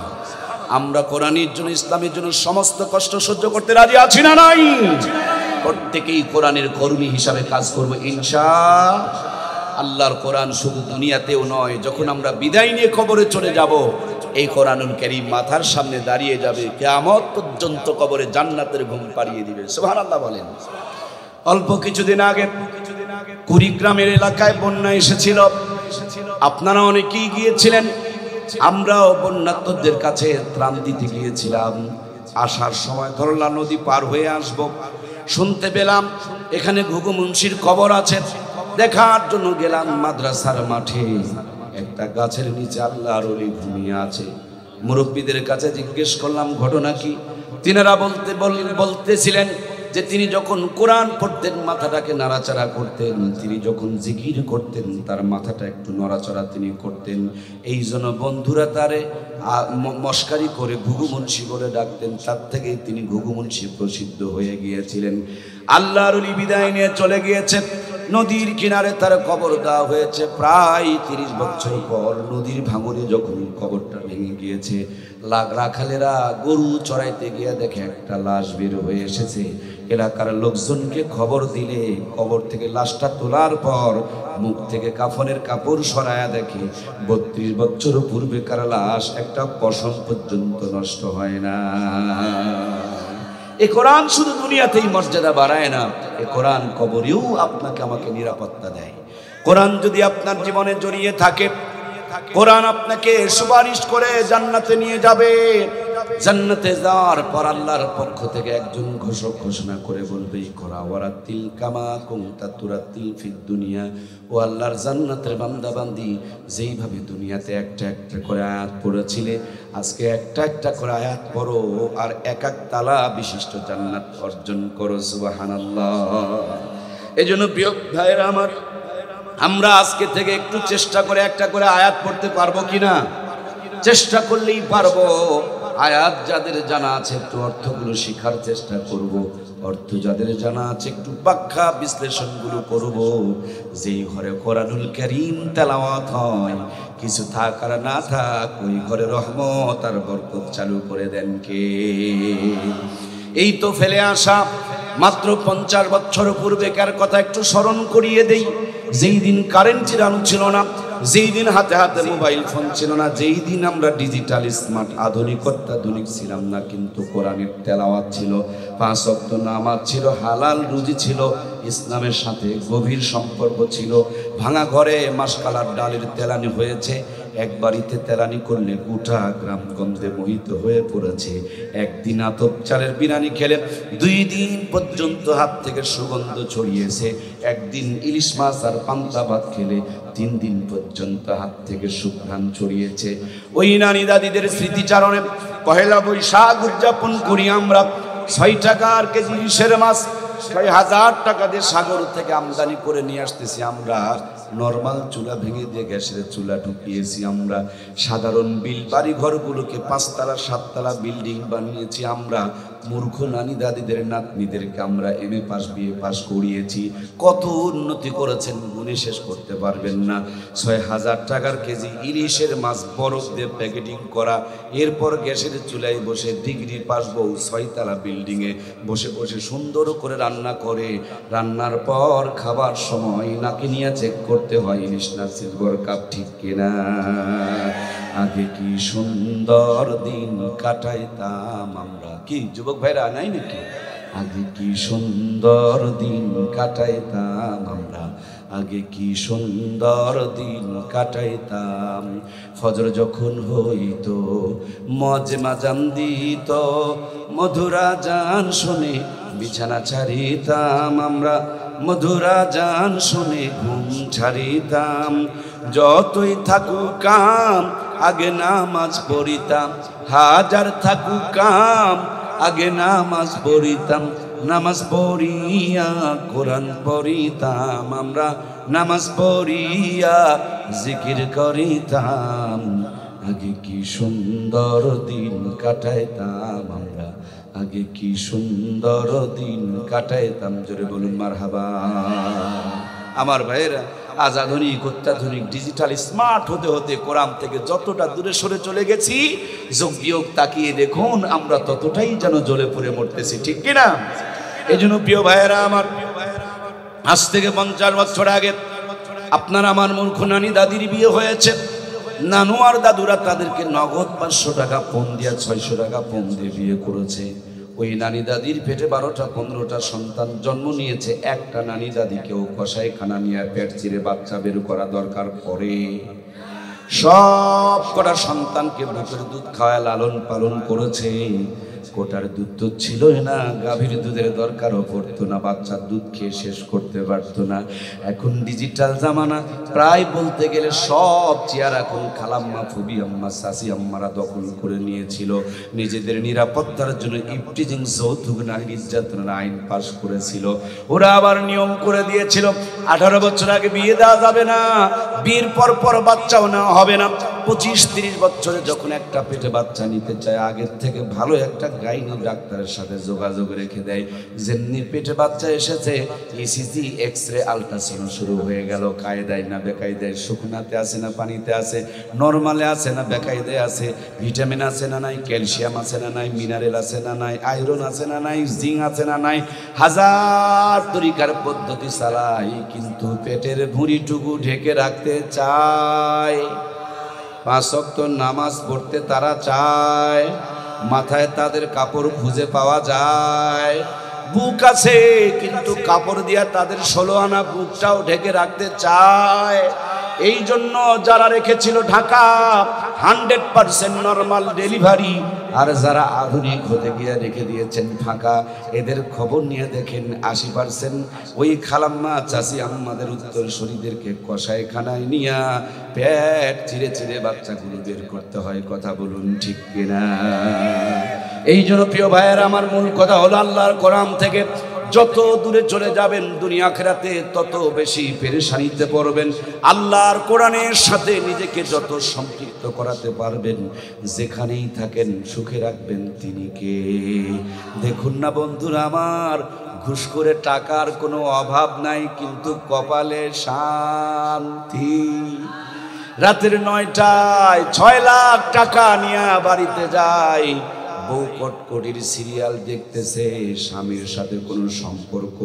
আমরা কোরআনের জন্য, ইসলামের জন্য সমস্ত কষ্ট সহ্য করতে রাজি আছি না নাই? প্রত্যেকেই কোরআনের কর্মী হিসাবে কাজ করব ইনশাআল্লাহ। আল্লাহর কোরআন শুধু দুনিয়াতেও নয়, যখন আমরা বিদায় নিয়ে কবরে চলে যাব, এই কোরআনুল কারীম মাথার সামনে দাঁড়িয়ে যাবে, কিয়ামত পর্যন্ত কবরে জান্নাতের ঘুম পাড়িয়ে দিবে। সুবহানাল্লাহ বলেন। অল্প কিছুদিন আগে কুড়িগ্রামের এলাকায় বন্যা এসেছিল, আপনারা অনেকেই গিয়েছিলেন, আমরাও বন্যার্তদের কাছে ত্রাণ দিতে গিয়েছিলাম। আসার সময় ধরলা নদী পার হয়ে আসব, শুনতে পেলাম এখানে ঘুঘু মুন্সির কবর আছে। দেখার জন্য গেলাম মাদ্রাসার মাঠে, একটা গাছের নিচে আল্লাহর ওলি ঘুমিয়ে আছে। মুরব্বীদের কাছে জিজ্ঞেস করলাম ঘটনা কি। তিনারা বলতেছিলেন যে তিনি যখন কোরআন পড়তেন মাথাটাকে নাড়াচাড়া করতেন, তিনি যখন জিকির করতেন তার মাথাটা একটু নড়াচড়া তিনি করতেন। এই জন্য বন্ধুরা তারে মস্কারি করে ঘুঘু মুন্সি বলে ডাকতেন। তার থেকেই তিনি ঘুঘু মুন্সি প্রসিদ্ধ হয়ে গিয়েছিলেন। আল্লাহর ওলি বিদায় নিয়ে চলে গিয়েছেন। নদীর কিনারে তার কবর দেওয়া হয়েছে। প্রায় 30 বছর পর নদীর ভাঙনে যখন কবরটা ভেঙে গিয়েছে, রাখালেরা গরু চড়াইতে গিয়ে দেখে একটা লাশ বের হয়ে এসেছে। এলাকার লোকজনকে খবর দিলে কবর থেকে লাশটা তোলার পর মুখ থেকে কাফনের কাপড় সরায়া দেখে 32 বছর পূর্বেকার লাশ, একটা পশম পর্যন্ত নষ্ট হয় না। এ কোরআন শুধু দুনিয়াতেই মর্যাদা বাড়ায় না, এ কোরআন কবরেও আপনাকে আমাকে নিরাপত্তা দেয়। কোরআন যদি আপনার জীবনে জড়িয়ে থাকে, কোরআন আপনাকে সুপারিশ করে জান্নাতে নিয়ে যাবে। জান্নাতে যাওয়ার পর আল্লাহর পক্ষ থেকে একজন ঘোষক ঘোষণা করে বলবে, ইকরা ওয়ারাতিল কামা কুনতা তুরাতিল ফিদ দুনিয়া। ও আল্লাহর জান্নাতের বান্দা বান্দি, যেইভাবে দুনিয়াতে একটা একটা করে আয়াত পড়েছিলে, আজকে একটা একটা করে আয়াত পড়ো আর এক এক তালা বিশিষ্ট জান্নাত অর্জন করো। সুবহানাল্লাহ। এজন্য প্রিয় ভাইরা আমার, আমরা আজকে থেকে একটু চেষ্টা করে একটা করে আয়াত পড়তে পারবো কিনা? চেষ্টা করলেই পারবো। আয়াত যাদের জানা আছে একটু অর্থগুলো শেখার চেষ্টা করব। অর্থ যাদের জানা আছে একটু ব্যাখ্যা বিশ্লেষণগুলো করব। যেই ঘরে কোরআনুল কারীম তেলাওয়াত হয়, কিছু থাক আর না থাক, ওই ঘরে রহমত আর বরকত চালু করে দেন কে? এই তো ফেলে আসা মাত্র 50 বছর পূর্বেকার কথা একটু স্মরণ করিয়ে দেই। যেই দিন কারেন্ট চিরানো ছিল না, যেই দিন হাতে হাতে মোবাইল ফোন ছিল না, যেই দিন আমরা ডিজিটাল স্মার্ট আধুনিক অত্যাধুনিক ছিলাম না, কিন্তু কোরআনের তেলাওয়াত ছিল, 5 ওয়াক্ত নামাজ ছিল, হালাল রুজি ছিল, ইসলামের সাথে গভীর সম্পর্ক ছিল। ভাঙা ঘরে মাসকালার ডালের তেলানি হয়েছে, এক বাড়িতে তেলানি করলে গোটা গ্রামগঞ্জে মোহিত হয়ে পড়েছে। একদিন আতপ চালের বিরিয়ানি খেলে 2 দিন পর্যন্ত হাত থেকে সুগন্ধ ছড়িয়েছে। একদিন ইলিশ মাছ আর পান্তা ভাত খেলে 3 দিন পর্যন্ত হাত থেকে সুঘ্রাণ ছড়িয়েছে। ওই নানি দাদিদের স্মৃতিচারণে পহেলা বৈশাখ উদযাপন করি আমরা। 6 টাকার কেজি ইলিশের মাছ 6,000 টাকা দিয়ে সাগর থেকে আমদানি করে নিয়ে আসতেছি আমরা। নরমাল চুলা ভেঙে দিয়ে গ্যাসের চুলা ঢুকিয়েছি আমরা। সাধারণ বাড়ি ঘরগুলোকে 5 তলা 7 তলা বিল্ডিং বানিয়েছি আমরা। মূর্খ নানি দাদিদের নাতনিদেরকে আমরা MA পাস BA পাস করিয়েছি। কত উন্নতি করেছেন গুণে শেষ করতে পারবেন না। 6,000 টাকার কেজি ইলিশের মাছ বরফ দিয়ে প্যাকেটিং করা, এরপর গ্যাসের চুলায় বসে ডিগ্রি পাস বউ 6 তলা বিল্ডিংয়ে বসে বসে সুন্দর করে রান্না করে। রান্নার পর খাবার সময় নাকি নিয়ে চেক করতে হয় ইলিশ না সিলভার কাপ, ঠিক কিনা? আগে কি সুন্দর দিন কাটাইতাম আমরা। কি যুবক ভাইরা নাই নাকি? আগে কি সুন্দর দিন কাটাইতাম আমরা, আগে কি সুন্দর দিন কাটাইতাম। ফজর যখন হইতো মজে মাজান দিত, মধুরা জান শুনে বিছানা ছাড়িতাম আমরা, মধুরা জান শুনে ঘুম ছাড়িতাম। যতই থাকুক কাম আগে নামাজ পড়িতাম, হাজার থাকুক কাম আগে নামাজ পড়িতাম। নামাজ পড়িয়া কোরআন পড়িতাম আমরা, নামাজ পড়িয়া জিকির করিতাম। আগে কি সুন্দর দিন কাটাইতাম আমরা, আগে কি সুন্দর দিন কাটাইতাম। জোরে বলুন মারহাবা। আমার ভাইয়েরা, আজ আধুনিক অত্যাধুনিক ডিজিটাল স্মার্ট হতে হতে কোরআন থেকে যতটা দূরে সরে চলে গেছি, যোগ বিয়োগ তাকিয়ে দেখুন আমরা ততটাই যেন জ্বলে পুড়ে মরতেছি, ঠিক কিনা? এই জন্য প্রিয় ভাইয়েরা আমার, আজ থেকে 50 বছর আগে আপনার আমার মূর্খ নানি দাদির বিয়ে হয়েছে। নানু আর দাদুরা তাদেরকে নগদ 500 টাকা পণ দিয়ে 600 টাকা পণ দিয়ে বিয়ে করেছে। ওই নানি দাদির পেটে 12টা 15টা সন্তান জন্ম নিয়েছে। একটা নানি দাদিকেও কসাইখানা নিয়ে পেট চিরে বাচ্চা বের করা দরকার পড়ে। সব কটা সন্তানকে বুকের দুধ খাওয়ায় লালন পালন করেছে। কোটার দুধ তো ছিলই না, গাভীর দুধের দরকারও পড়তো না, বাচ্চার দুধ খেয়ে শেষ করতে পারতো না। এখন ডিজিটাল জামানা, প্রায় বলতে গেলে সব চেয়ার এখন খালাম্মা, ফুবি আম্মা, শাশি আম্মারা দখল করে নিয়েছিল। নিজেদের নিরাপত্তার জন্য ইফটিজিং যৌতুক নারী নির্যাতনের আইন পাশ করেছিল। ওরা আবার নিয়ম করে দিয়েছিল 18 বছর আগে বিয়ে দেওয়া যাবে না, বিয়ের পর পর বাচ্চাও নেওয়া হবে না। 25-30 বছরে যখন একটা পেটে বাচ্চা নিতে চায়, আগের থেকে ভালো একটা গাইনি ডাক্তারের সাথে যোগাযোগ রেখে দেয়। যেমনি পেটে বাচ্চা এসেছে, ECG এক্সরে আলট্রাসাউন্ড শুরু হয়ে গেল। কায়দায় না বেকায়দায়, শুকনাতে আছে না পানিতে আছে, নরমালে আছে না বেকায়দায় আছে, ভিটামিন আছে না নাই, ক্যালসিয়াম আছে না নাই, মিনারেল আছে না নাই, আয়রন আছে না নাই, জিঙ্ক আছে না নাই, হাজার তরিকার পদ্ধতি চালাই, কিন্তু পেটের ভুঁড়িটুকু ঢেকে রাখতে চায়। 5 ওয়াক্ত নামাজ পড়তে তারা চায়, মাথায় তাদের কাপড় খুঁজে পাওয়া যায়। বুক আছে কিন্তু কাপড় দিয়া তাদের 16 আনা বুকটাও ঢেকে রাখতে চায়। এই জন্য যারা রেখেছিল ঢাকা 100% নরমাল ডেলিভারি, আর যারা আধুনিক হতে গিয়ে রেখে দিয়েছেন ফাঁকা, এদের খবর নিয়ে দেখেন 80% ওই খালাম্মা চাষি আম্মাদের উত্তরসূরিদেরকে কসাইখানায় নিয়া পেট চিরে চিরে বাচ্চাগুলো বের করতে হয়। কথা বলুন ঠিক কিনা? এই জন্য প্রিয় ভাইয়েরা আমার, মূল কথা হলো আল্লাহর কোরআন থেকে যত দূরে চলে যাবেন দুনিয়া আখিরাতে তত বেশি পেরেশানিতে পড়বেন। আল্লাহর কোরআনের সাথে নিজেকে যত সম্পৃক্ত করাতে পারবেন, যেখানেই থাকেন সুখে রাখবেন তিনি কে? দেখুন না বন্ধুরা আমার, ঘুষ করে টাকার কোনো অভাব নাই, কিন্তু কপালে শান্তি। রাতের 9টায় 6 লাখ টাকা নিয়ে বাড়িতে যায়, বউ কটকটির সিরিয়াল দেখতেছে, স্বামীর সাথে কোনো সম্পর্ক।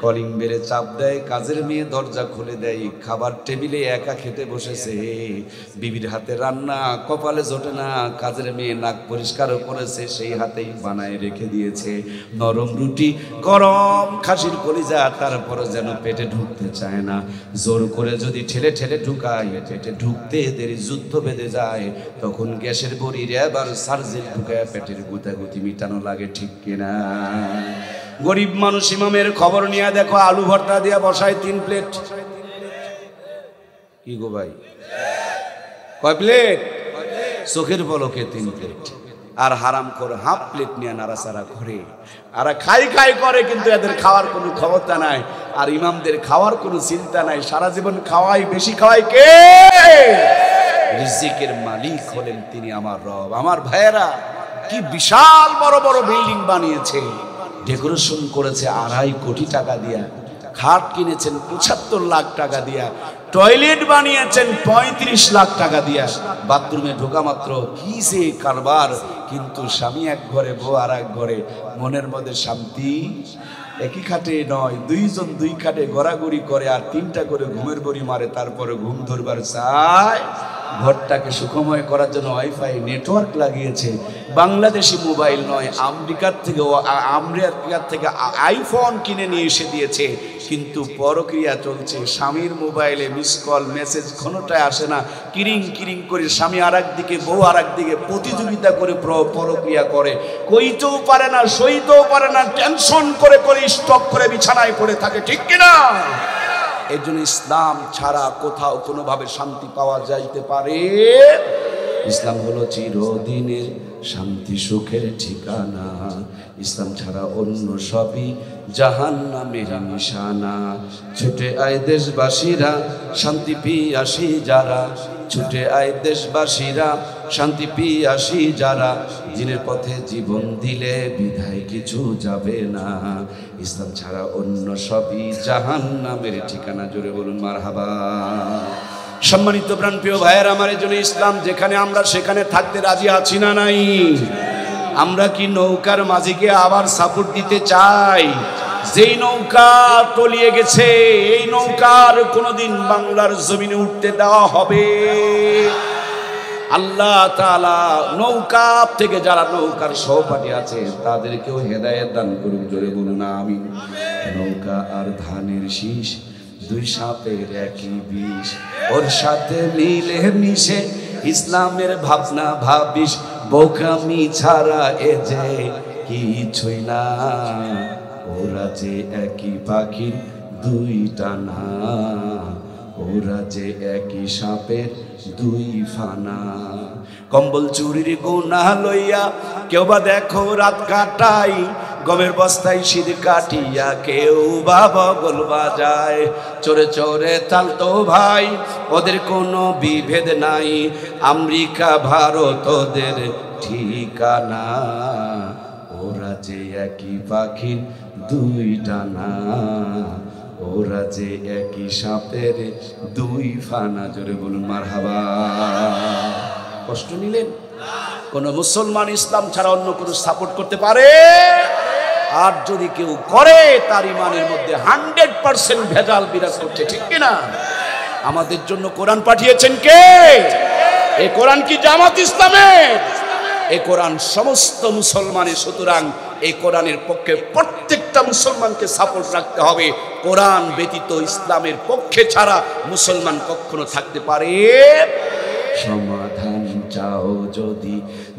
কলিং বেলে চাপ দেয়, কাজের মেয়ে দরজা খুলে দেয়, খাবার টেবিলে একা খেতে বসেছে, বিবির হাতে রান্না কপালে জোটে না, কাজের মেয়ে নাক পরিষ্কারও করেছে, সেই হাতেই বানায় রেখে দিয়েছে নরম রুটি, গরম খাসির কলিজা, তারপরে যেন পেটে ঢুকতে চায় না। জোর করে যদি ঠেলে ঠেলে ঢুকায়, পেটে ঢুকতে দেরি, যুদ্ধ বেঁধে যায়, তখন গ্যাসের বড়ির এবার সার্জেল ঢুকায় পেটের গুতাগুতি মিটানো লাগে, ঠিক কিনা? গরিব মানুষ ইমামের খবর নিয়ে দেখো, আলু ভর্তা দিয়া বসায় 3 প্লেট। কি গো ভাই, কয় প্লেট? চোখের পলকে 3 প্লেট। আর হারাম করে হাফ প্লেট নিয়ে নাড়াচাড়া করে, আর খাই খাই করে, কিন্তু এদের খাওয়ার কোনো ক্ষমতা নাই। আর ইমামদের খাওয়ার কোনো চিন্তা নাই, সারা জীবন খাওয়াই, বেশি খাওয়াই কে? রিজিকের মালিক হলেন তিনি আমার রব। আমার ভাইয়েরা, কি বিশাল বড় বড় বিল্ডিং বানিয়েছে, ডেকোরেশন করেছে 2.5 কোটি টাকা দিয়া, খাট কিনেছেন 75 লাখ টাকা দিয়া, টয়লেট বানিয়েছেন 35 লাখ টাকা দিয়া, বাথরুমে ঢোকা মাত্র কি যে কারবার, কিন্তু স্বামী এক ঘরে, বউ আর এক ঘরে, মনের মধ্যে শান্তি। একই খাটে নয়, 2 জন 2 খাটে গড়াগড়ি করে, আর 3টা করে ঘুমের বড়ি মারে, তারপরে ঘুম ধরবার চায়। ঘরটাকে সুখময় করার জন্য ওয়াইফাই নেটওয়ার্ক লাগিয়েছে, বাংলাদেশি মোবাইল নয়, আমেরিকার থেকে আইফোন কিনে নিয়ে এসে দিয়েছে, কিন্তু পরক্রিয়া চলছে। স্বামীর মোবাইলে মিস কল মেসেজ কোনোটাই আসে না, কিরিং কিরিং করে স্বামী আর একদিকে, বউ আর একদিকে প্রতিযোগিতা করে পরক্রিয়া করে, কইতেও পারে না, সইতেও পারে না, টেনশন করে করে স্টক করে বিছানায় পড়ে থাকে, ঠিক কিনা? এই জন্য ইসলাম ছাড়া কোথাও কোনোভাবে শান্তি পাওয়া যাইতে পারে? ইসলাম হলো চিরদিনের শান্তি সুখের ঠিকানা, ইসলাম ছাড়া অন্য সবই জাহান্নামের নিশানা। ছুটে আয় দেশবাসীরা শান্তি পিয়াসী যারা, ছুটে আয় দেশবাসীরা শান্তি পিয়াসী যারা, দিনের পথে জীবন দিলে বিধায় কিছু যাবে না, ইসলাম ছাড়া অন্য সবই জাহান্নামের ঠিকানা। জোরে বলুন মারহাবা। সম্মানিত প্রাণপ্রিয় ভাইয়ের আমার, এই জন্য ইসলাম যেখানে আমরা সেখানে থাকতে রাজি আছি না নাই? আমরা কি নৌকার মাঝিকে আবার সাপোর্ট দিতে চাই? যেই নৌকা তলিয়ে গেছে, এই নৌকার কোনোদিন বাংলার জমিনে উঠতে দেওয়া হবে? আল্লাহ তাআলা নৌকা থেকে যারা নৌকার সহপাঠী আছে তাদেরকেও হেদায়েত দান করুন। জোরে বলুন আমিন। নৌকা আর ধানের শীষ, 2 সাপের একই বিষ, ওর সাথে মিলে মিশে ইসলামের ভাবনা ভাবিস, বোকামি ছাড়া এ যে কিছুই না, ওরা যে একই পাখির 2টা না, ওরা যে একই সাপের 2 ফানা। কম্বল চুরির গুনাহ লইয়া কেউ বা দেখো রাত কাটাই, গমের বস্তায় শীত কাটিয়া কেউ বা বগল বাজায়, চোরে চোরে তালতো ভাই ওদের কোনো বিভেদ নাই, আমেরিকা ভারত ওদের ঠিকানা, ওরা যে একই পাখির 2টা না, ওরা যে একই সাপের 2 ফানা। জোরে বলুন মারহাবা। কষ্ট নিলেন? কোন মুসলমান ইসলাম ছাড়া অন্য কোনো সাপোর্ট করতে পারে? আর যদি কেউ করে তার ইমানের মধ্যে 100% ভেজাল বিরাজ করছে, ঠিক কিনা? আমাদের জন্য কোরআন পাঠিয়েছেন কে? এই কোরআন কি জামাত ইসলামের? এই কোরআন সমস্ত মুসলমানের, সুতরাং এই কোরআনের পক্ষে প্রত্যেকটা মুসলমানকে সাপোর্ট রাখতে হবে। কোরআন ব্যতীত ইসলামের পক্ষে ছাড়া মুসলমান কখনো থাকতে পারে? সমাধান চাও যদি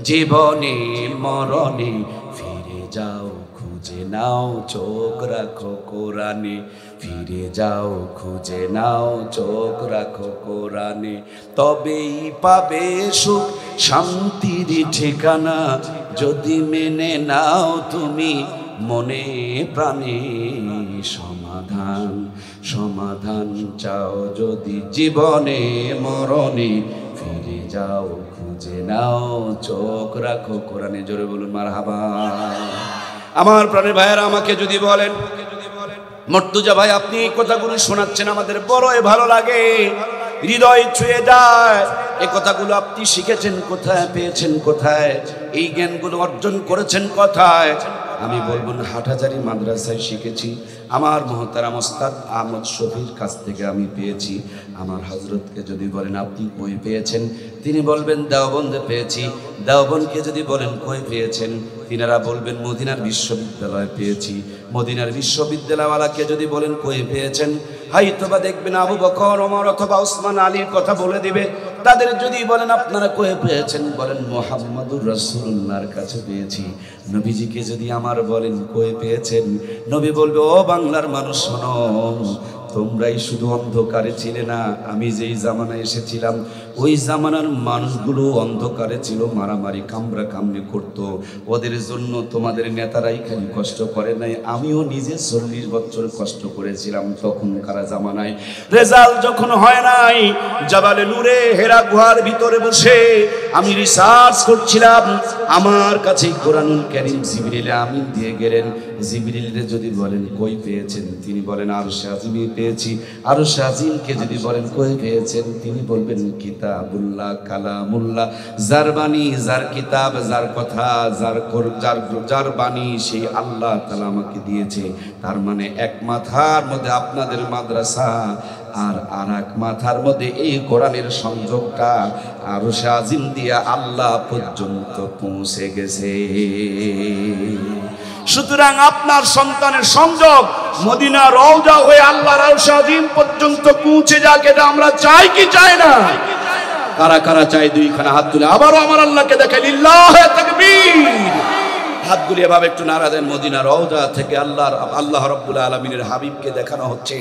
জীবনে মরণে, ফিরে যাও খুঁজে নাও চোখ রাখো কোরআনে, ফিরে যাও খুঁজে নাও চোখ রাখো কোরআনে, তবেই পাবে সুখ শান্তির ঠিকানা, যদি মেনে নাও তুমি মনে প্রাণে সমাধান। সমাধান চাও যদি জীবনে মরণে, ফিরে যাও খুঁজে নাও, চোখ রাখো কোরআনে। জোরে বলুন মারহাবা। আমার প্রাণের ভাইয়েরা, আমাকে যদি বলেন মর্তুজা ভাই আপনি এই কথাগুলো শোনাচ্ছেন, আমাদের বড়ই ভালো লাগে, হৃদয় ছুঁয়ে যায়। এই কথাগুলো আপনি শিখেছেন কোথায়, পেয়েছেন কোথায়, এই জ্ঞানগুলো অর্জন করেছেন কোথায়? আমি বলবো না, হাটহাজারী মাদ্রাসায় শিখেছি। আমার মহতারাম ওস্তাদ আহমদ শফির কাছ থেকে আমি পেয়েছি। আমার হযরতকে যদি বলেন আপনি কই পেয়েছেন, তিনি বলবেন দেওবন্দে পেয়েছি। দেওবন্দকে যদি বলেন কই পেয়েছেন, তিনারা বলবেন মদিনার বিশ্ববিদ্যালয়ে পেয়েছি। মদিনার বিশ্ববিদ্যালয়ওয়ালাকে যদি বলেন কই পেয়েছেন, হয়তোবা দেখবেন আবু বকর, ওমর অথবা ওসমান আলীর কথা বলে দিবে। তাদের যদি বলেন আপনারা কই পেয়েছেন, বলেন মুহাম্মাদুর রাসূলুল্লাহর কাছে পেয়েছি। নবীজিকে যদি আমার বলেন কই পেয়েছেন, নবী বলবে ও বাংলার মানুষ শোনো, তোমরাই শুধু অন্ধকারে ছিলে না, আমি যেই জামানায় এসেছিলাম ওই জামানার মানুষগুলো অন্ধকারে ছিল, মারামারি কামড়া কামড়ি করত। ওদের জন্য তোমাদের নেতারাই খালি কষ্ট করে নাই, আমিও নিজে 40 বছর কষ্ট করেছিলাম তখনকার জামানায়। রেজাল্ট যখন হয় নাই, জাবালে নূরে হেরা গুহার ভিতরে বসে আমি রিসার্চ করছিলাম। আমার কাছে কোরআনুল কারীম জিবরিল আমিন দিয়ে গেলেন। জিবরিলকে যদি বলেন কই পেয়েছেন, তিনি বলেন আরশে আজিমে পেয়েছি। আরশে আজিমকে যদি বলেন কই পেয়েছেন, তিনি বলবেন কিতাবুল্লাহ কালামুল্লাহ, যার বাণী, যার কিতাব, যার কথা, যার বাণী সেই আল্লাহ তাআলা আমাকে দিয়েছে। তার মানে এক মাথার মধ্যে আপনাদের মাদ্রাসা, আর এক মাথার মধ্যে এই কোরআনের সংযোগটা আরশে আজিম দিয়া আল্লাহ পর্যন্ত পৌঁছে গেছে। সুতরাং আপনার সন্তানের সংযোগ মদিনা রওজা হয়ে আল্লাহর আরশে আজিম পর্যন্ত পৌঁছে যাক, এটা আমরা চাই কি চাই না? কারা কারা চাই দুইখানা হাত তুলে আবারও আমার আল্লাহকে দেখে লিল্লাহে তাকবীর। হাতগুলি এভাবে একটু নাড়া দেন। মদিনা রওজা থেকে আল্লাহ রাব্বুল আলামিনের হাবিবকে দেখানো হচ্ছে,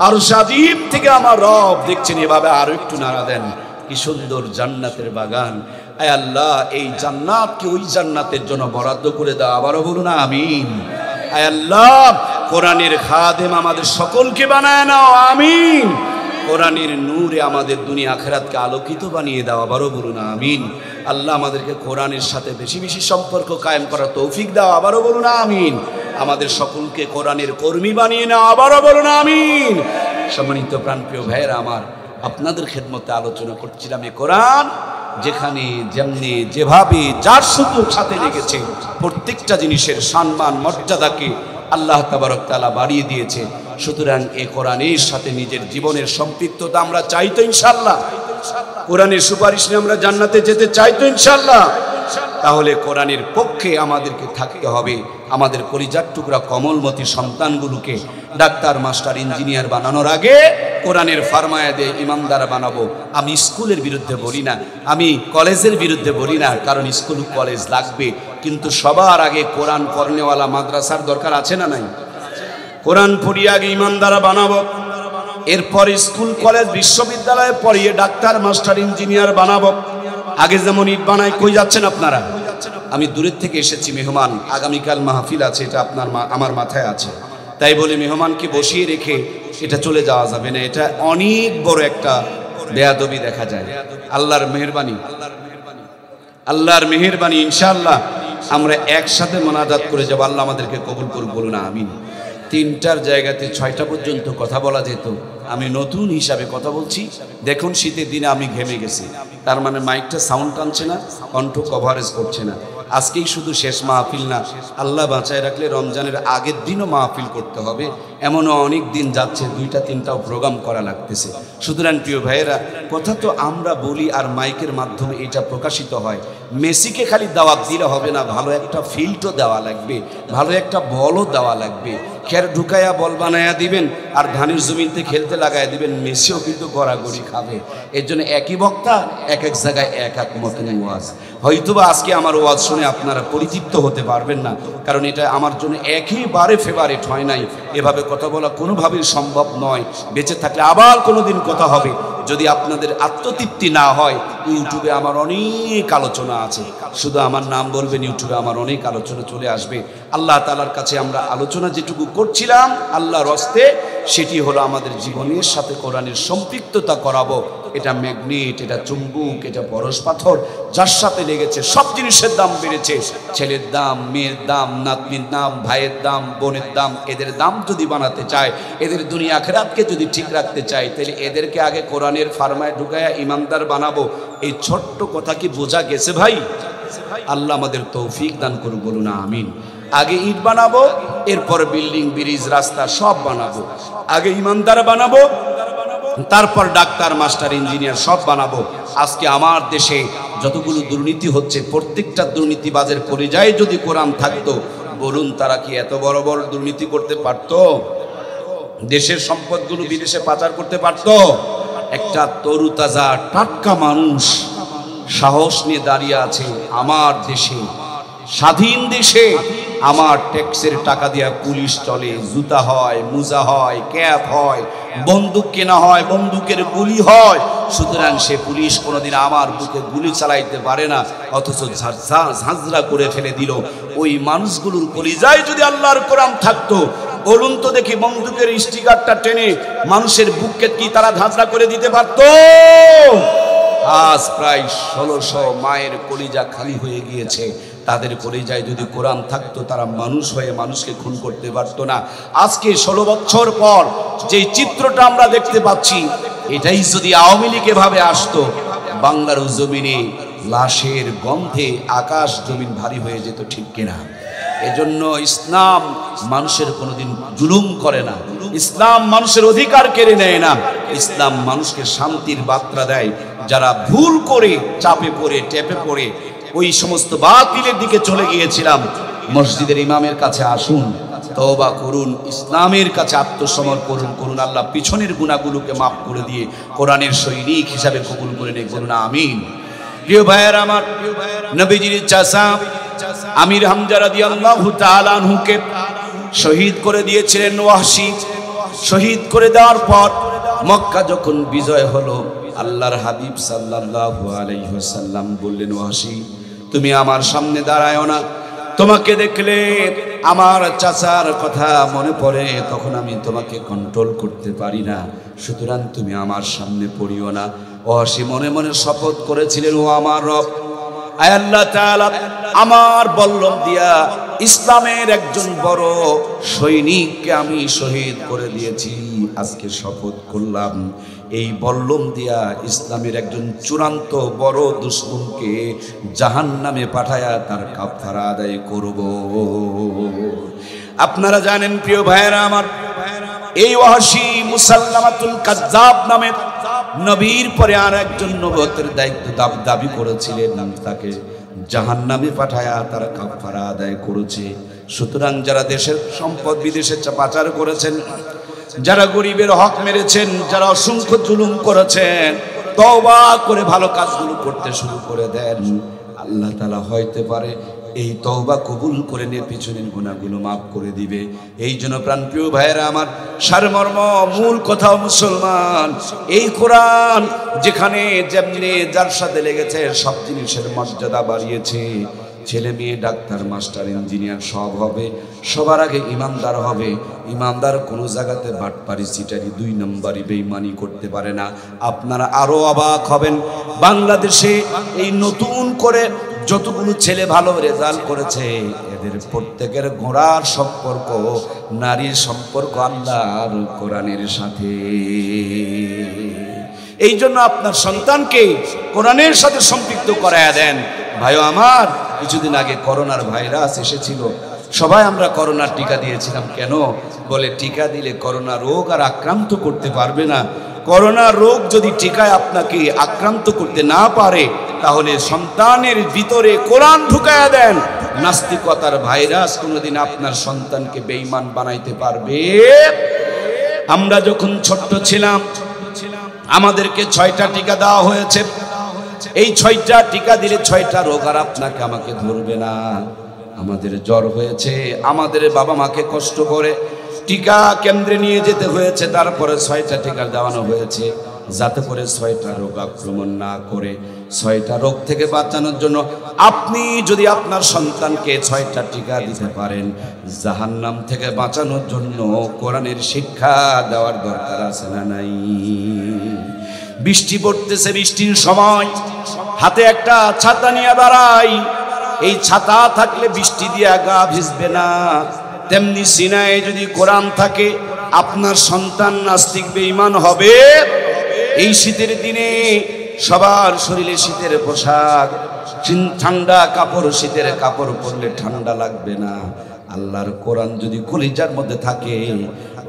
আরশে আজিম থেকে আমার রব দেখছেন, এভাবে আরো একটু নাড়া দেন। কি সুন্দর জান্নাতের বাগান। আয় আল্লাহ, এই জান্নাতকে ওই জান্নাতের জন্য বরাদ্দ করে দাও। আবারও বলুন আমিন। আয় আল্লাহ, কোরআনের খাদেম আমাদের সকলকে বানায় নাও, আমিন। কোরআনের নূরে আমাদের দুনিয়া আখিরাতকে আলোকিত বানিয়ে দাও। আবারও বলুন আমিন। আল্লাহ আমাদেরকে কোরআনের সাথে বেশি বেশি সম্পর্ক কায়েম করার তৌফিক দাও। আবারও বলুন আমিন। আমাদের সকলকে কোরআনের কর্মী বানিয়ে নাও। আবারও বলুন আমিন। সম্মানিত প্রাণপ্রিয় ভাইয়েরা আমার, আপনাদের খেদমতে আলোচনা করছিলাম এই কোরআন যেখানে যেমনি যেভাবে যার সুযোগ সাথে লেগেছে প্রত্যেকটা জিনিসের সম্মান মর্যাদাকে আল্লাহ তাবারক তাআলা বাড়িয়ে দিয়েছে। সুতরাং এই কোরআনের সাথে নিজের জীবনের সম্পৃক্ততা আমরা চাই তো ইনশাআল্লাহ? কোরআনের সুপারিশ নিয়ে আমরা জান্নাতে যেতে চাই তো ইনশাআল্লাহ? তাহলে কোরআনের পক্ষে আমাদেরকে থাকতে হবে। আমাদের কলিজার টুকরা কমলমতি সন্তানগুলোকে ডাক্তার, মাস্টার, ইঞ্জিনিয়ার বানানোর আগে কোরআনের ফরমায়াতে ইমানদার বানাবো। আমি স্কুলের বিরুদ্ধে বলি না, আমি কলেজের বিরুদ্ধে বলি না, কারণ স্কুল কলেজ লাগবে, কিন্তু সবার আগে কোরআন পড়নেওয়ালা মাদ্রাসার দরকার আছে না নাই? কোরআন পড়িয়ে আগে ইমানদারা বানাবো, এরপর স্কুল কলেজ বিশ্ববিদ্যালয়ে পড়িয়ে ডাক্তার, মাস্টার, ইঞ্জিনিয়ার বানাবো। আগে যেমন ইট বানায়, কই যাচ্ছেন আপনারা? আমি দূরের থেকে এসেছি, মেহমান, আগামীকাল মাহফিল আছে, এটা আমার মাথায় আছে, তাই বলে মেহমানকে বসিয়ে রেখে এটা চলে যাওয়া যাবে না। এটা অনেক বড় একটা বেয়াদবি দেখা যায়। আল্লাহর মেহেরবানি, আল্লাহর মেহেরবানি, ইনশাআল্লাহ আমরা একসাথে মোনাজাত করে যাব। আল্লাহ আমাদেরকে কবুল করুন, বলুন আমিন। 3টার জায়গাতে 6টা পর্যন্ত কথা বলা যেত, আমি নতুন হিসাবে কথা বলছি। দেখুন শীতের দিনে আমি ঘেমে গেছি, তার মানে মাইকটা সাউন্ড টানছে না, কণ্ঠ কভারেজ করছে না। আজকেই শুধু শেষ মাহফিল না, আল্লাহ বাঁচায় রাখলে রমজানের আগের দিনও মাহফিল করতে হবে। এমনও অনেক দিন যাচ্ছে, 2টা 3টাও প্রোগ্রাম করা লাগতেছে। সুতরাং প্রিয় ভাইয়েরা, কথা তো আমরা বলি আর মাইকের মাধ্যমে এটা প্রকাশিত হয়। মেসিকে খালি দাওয়াত দিলে হবে না, ভালো একটা ফিল্ডও দেওয়া লাগবে, ভালো একটা বলও দেওয়া লাগবে। খের ঢুকাইয়া বল বানাইয়া দিবেন আর ধানের জমিতে খেলতে লাগাইয়া দিবেন, মেসিও কিন্তু গড়াগড়ি খাবে। এর জন্য একই বক্তা এক এক জায়গায় এক এক মতন ওয়াজ। হয়তোবা আজকে আমার ওয়াজ শুনে আপনারা পরিতৃপ্ত হতে পারবেন না, কারণ এটা আমার জন্য একেবারে ফেভারিট হয় নাই। এভাবে কথা বলা কোনোভাবেই সম্ভব নয়। বেঁচে থাকলে আবার কোনোদিন কথা হবে। যদি আপনাদের আত্মতৃপ্তি না হয়, ইউটিউবে আমার অনেক আলোচনা আছে, শুধু আমার নাম বলবেন, ইউটিউবে আমার অনেক আলোচনা চলে আসবে। আল্লাহ তাআলার কাছে আমরা আলোচনা যেটুকু করছিলাম আল্লাহর হস্তে, সেটি হলো আমাদের জীবনের সাথে কোরআনের সম্পৃক্ততা করাবো। এটা ম্যাগনেট, এটা চুম্বুক, এটা পরশ পাথর, যার সাথে লেগেছে সব জিনিসের দাম বেড়েছে। ছেলের দাম, মেয়ের দাম, নাতনির দাম, ভাইয়ের দাম, বোনের দাম। এদের দাম যদি বানাতে চায়, এদের দুনিয়া আখিরাতকে যদি ঠিক রাখতে চায়, তাহলে এদেরকে আগে কোরআনের ফার্মায় ঢুকায়া ইমানদার বানাবো। এই ছোট্ট কথা কি বোঝা গেছে ভাই? আল্লাহ আমাদের তৌফিক দান করুন, বলুন আমিন। আগে ইট বানাবো, এরপর বিল্ডিং, ব্রিজ, রাস্তা সব বানাবো। আগে ইমানদার বানাবো, তারপর ডাক্তার, মাস্টার, ইঞ্জিনিয়ার সব বানাবো। আজকে আমার দেশে যতগুলো দুর্নীতি হচ্ছে, প্রত্যেকটা দুর্নীতিবাজের পরিযায়ে যদি কোরআন থাকতো, বলুন তারা কি এত বড় বড় দুর্নীতি করতে পারতো? দেশের সম্পদগুলো বিদেশে পাচার করতে পারতো? একটা তরুতাজা টাটকা মানুষ সাহস নিয়ে দাঁড়িয়ে আছে আমার দেশে, স্বাধীন দেশে। আমার ট্যাক্সের টাকা দিয়া পুলিশ চলে, জুতা হয়, মোজা হয়, ক্যাপ হয়, বন্দুক কেনা হয়, বন্দুকের গুলি হয়। সুতরাং সে পুলিশ কোনোদিন আমার বুকে গুলি চালাইতে পারে না, অথচ ঝাঁঝরা করে ফেলে দিল। ওই মানুষগুলোর কলিজায় যদি আল্লাহর কোরআন থাকতো, বলুন তো দেখি, বন্দুকের স্টিকারটা টেনে মানুষের বুককে কি তারা ঝাঁঝরা করে দিতে পারতো? আজ প্রায় 1600 মায়ের কলিজা খালি হয়ে গিয়েছে। তাদের কলিজায় যদি কোরআন থাকতো, তারা মানুষ হয়ে মানুষকে খুন করতে পারতো না। আজকে 16 বছর পর যে চিত্রটা আমরা দেখতে পাচ্ছি, এটাই যদি আওয়ামী লীগ এভাবে আসতো, বাংলার জমিনে লাশের গন্ধে আকাশ জমিন ভারী হয়ে যেত, ঠিক কিনা? এজন্য ইসলাম মানুষের কোনোদিন জুলুম করে না, ইসলাম মানুষের অধিকার কেড়ে নেয় না, ইসলাম মানুষকে শান্তির বার্তা দেয়। যারা ভুল করে, চাপে পড়ে, টেপে পড়ে ওই সমস্ত বাতিলের দিকে চলে গিয়েছিলাম, মসজিদের ইমামের কাছে আসুন, তওবা করুন, ইসলামের কাছে আত্মসমর্পণ করুন। আল্লাহ পিছনের গুনাহগুলোকে মাফ করে দিয়ে কোরআনের সৈনিক হিসাবে কবুল করে নেই, বলুন আমিন। প্রিয় ভাইয়েরা আমার, নবীজির চাচা আমির হামজা রাদিয়াল্লাহু তাআলা আনহুকে শহীদ করে দিয়েছিলেন ওয়াহশী। শহীদ করে দেওয়ার পর মক্কা যখন বিজয় হলো, আল্লাহর হাবিব সাল্লাল্লাহু আলাইহি ওয়াসাল্লাম বললেন, ওয়াহশী তুমি আমার সামনে দাঁড়ায়ও না, তোমাকে দেখলে আমার চাচার কথা মনে পড়ে, তখন আমি তোমাকে কন্ট্রোল করতে পারি না, সুতরাং তুমি আমার সামনে পড়িও না। ওয়াহশী মনে মনে শপথ করেছিলেন, ও আমার রব, আয় আল্লাহ তাআলা, আমার বল্লম দিয়া ইসলামের একজন বড় সৈনিককে আমি শহীদ করে দিয়েছি। আজকে শপথ করলাম, এই বল্লম দিয়া ইসলামের একজন চূড়ান্ত বড় দুশমনকে জাহান্নামে পাঠায়া তার কাফারা আদায় করব। আপনারা জানেন প্রিয় ভাইয়েরা আমার, এই ওয়াহশী মুসাল্লামাতুল কাজ্জাব নামে নবীর পরে আর একজন নবুয়তের দায়িত্ব দাবি করেছিলেন, তাকে জাহান্নামে পাঠায়া তার কাফারা আদায় করেছে। সুতরাং যারা দেশের সম্পদ বিদেশে পাচার করেছেন, যারা গরিবের হক মেরেছেন, যারা অসংখ্য জুলুম করেছেন, তওবা করে ভালো কাজগুলো করতে শুরু করে দেন, আল্লাহ তাআলা হইতে পারে এই তওবা কবুল করে নিয়ে পিছনের গুনাহগুলো মাফ করে দিবে। এই জন্য প্রাণপ্রিয় ভাইয়েরা আমার, সারমর্ম মূল কথা, মুসলমান, এই কোরআন যেখানে যেমনি যার সাথে লেগেছে সব জিনিসের মর্যাদা বাড়িয়েছে। ছেলে মেয়ে ডাক্তার, মাস্টার, ইঞ্জিনিয়ার সব হবে, সবার আগে ইমানদার হবে। ইমানদার কোনো জায়গাতে বাটপারি, চিটারি, 2 নম্বরই বেঈমানি করতে পারে না। আপনারা আরো অবাক হবেন, বাংলাদেশে এই নতুন করে যতগুলো ছেলে ভালো রেজাল্ট করেছে, এদের প্রত্যেকের গোড়ার সম্পর্ক, নারীর সম্পর্ক আল্লাহর কোরআনের সাথে। এই জন্য আপনার সন্তানকে কোরআনের সাথে সম্পৃক্ত করায়া দেন। ভাইও আমার, কিছুদিন আগে করোনার ভাইরাস এসেছিল, সবাই আমরা করোনার টিকা দিয়েছিলাম। কেন? বলে টিকা দিলে করোনা রোগ আর আক্রান্ত করতে পারবে না। করোনা রোগ যদি টিকায় আপনাকে আক্রান্ত করতে না পারে, তাহলে সন্তানের ভিতরে কোরআন ঢুকায়া দেন। নাস্তিকতার ভাইরাস কোনোদিন আপনার সন্তানকে বেঈমান বানাইতে পারবে? আমরা যখন ছোট্ট ছিলাম, আমাদেরকে 6টা টিকা দেওয়া হয়েছে। এই 6টা টিকা দিলে 6টা রোগ আর আপনাকে আমাকে ধরবে না। আমাদের জ্বর হয়েছে, আমাদের বাবা মাকে কষ্ট করে টিকা কেন্দ্রে নিয়ে যেতে হয়েছে, তারপরে 6টা টিকা দেওয়ানো হয়েছে যাতে করে 6টা রোগ আক্রমণ না করে। 6টা রোগ থেকে বাঁচানোর জন্য আপনি যদি আপনার সন্তানকে 6টা টিকা দিতে পারেন, জাহান্নাম থেকে বাঁচানোর জন্য কোরআনের শিক্ষা দেওয়ার দরকার আছে না নাই? বৃষ্টি পড়তেছে, বৃষ্টির সময় হাতে একটা ছাতা নিয়ে দাঁড়াই। এই ছাতা থাকলে বৃষ্টি দিয়ে গা ভিজবে না। তেমনি সিনায় যদি কোরআন থাকে, আপনার সন্তান নাস্তিক বেঈমান হবে। এই শীতের দিনে সবার শরীরে শীতের পোশাক, ঠান্ডা কাপড়, শীতের কাপড় পরলে ঠান্ডা লাগবে না। আল্লাহর কোরআন যদি কলিজার মধ্যে থাকে,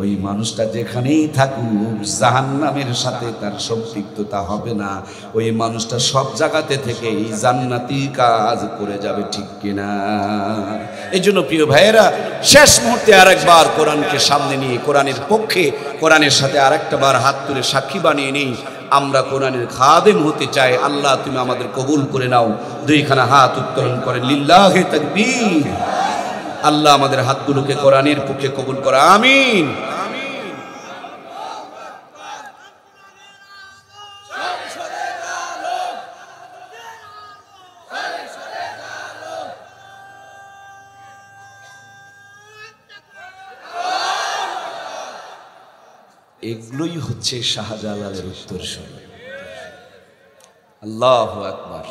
ওই মানুষটা যেখানেই থাকুক জাহান্নামের সাথে তার সম্পৃক্ততা হবে না। ওই মানুষটা সব জায়গাতে থেকে এই জান্নাতি কাজ করে যাবে, ঠিক কিনা? এই জন্য প্রিয় ভাইয়েরা, শেষ মুহূর্তে আরেকবার কোরআনকে সামনে নিয়ে কোরআনের পক্ষে, কোরআনের সাথে আরেকটা বার হাত তুলে সাক্ষী বানিয়ে নিই আমরা কোরআনের খাদেম হতে চাই। আল্লাহ তুমি আমাদের কবুল করে নাও। দুইখানা হাত উত্তোলন করেন, লিল্লাহে তাকবীর। আল্লাহ আমাদের হাতগুলোকে কোরআনের পক্ষে কবুল করা, আমিন। এগুলোই হচ্ছে শাহজালালের উত্তরসূরি। আল্লাহু আকবার।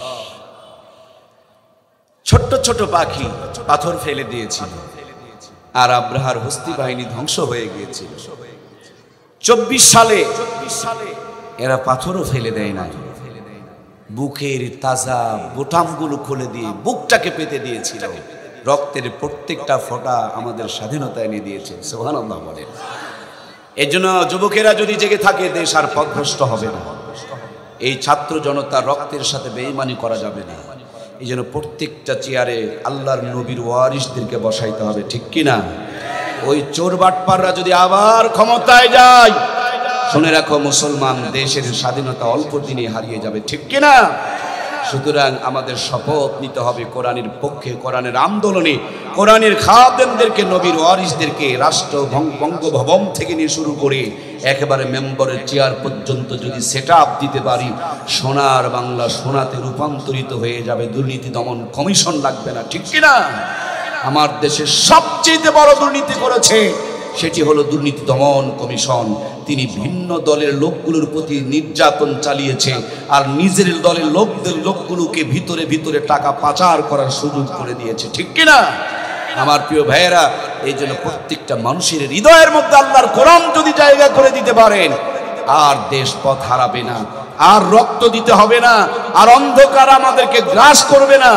ছোট্ট ছোট পাখি পাথর ফেলে দিয়েছিল, আর আব্রাহার হস্তি বাহিনী ধ্বংস হয়ে গিয়েছিল। 24 সালে এরা পাথরও ফেলে দেয় না, বুকের তাজা বোতামগুলো খুলে দিয়ে বুকটাকে পেতে দিয়েছিল। রক্তের প্রত্যেকটা ফোঁটা আমাদের স্বাধীনতা এনে দিয়েছে, সুবহানাল্লাহ বলেন। এই জন্য যুবকেরা যদি জেগে থাকে, দেশ আর পথভ্রষ্ট হবে না। এই ছাত্র জনতার রক্তের সাথে বেঈমানি করা যাবে না। এই জন্য প্রত্যেকটা চেয়ারে আল্লাহর নবীর ওয়ারিসদেরকে বসাইতে হবে, ঠিক কিনা? ওই চোর বাটপাররা যদি আবার ক্ষমতায় যায়, শুনে রাখো মুসলমান দেশের স্বাধীনতা অল্প দিনে হারিয়ে যাবে, ঠিক কিনা? সুতরাং আমাদের শপথ নিতে হবে কোরআনের পক্ষে, কোরআনের আন্দোলনে, কোরআনের খাদেমদেরকে, নবীর ওয়ারিসদেরকে রাষ্ট্র বঙ্গভবন থেকে নিয়ে শুরু করে একেবারে মেম্বারের চেয়ার পর্যন্ত যদি সেট আপ দিতে পারি, সোনার বাংলা সোনাতে রূপান্তরিত হয়ে যাবে। দুর্নীতি দমন কমিশন লাগবে না, ঠিক কিনা? আমার দেশে সবচেয়ে বড় দুর্নীতি করেছে, সেটি হলো দুর্নীতি দমন কমিশন। তিনি ভিন্ন দলের লোকগুলোর প্রতি নির্যাতন চালিয়েছে, আর নিজের দলের লোকগুলোকে ভিতরে ভিতরে টাকা পাচার করার সুযোগ করে দিয়েছে, ঠিক কিনা? আমার প্রিয় ভাইয়েরা, এই জন্য প্রত্যেকটা মানুষের হৃদয়ের মধ্যে আল্লাহর কোরআন যদি জায়গা করে দিতে পারেন, আর দেশ পথ হারাবে না, আর রক্ত দিতে হবে না, আর অন্ধকার আমাদেরকে গ্রাস করবে না।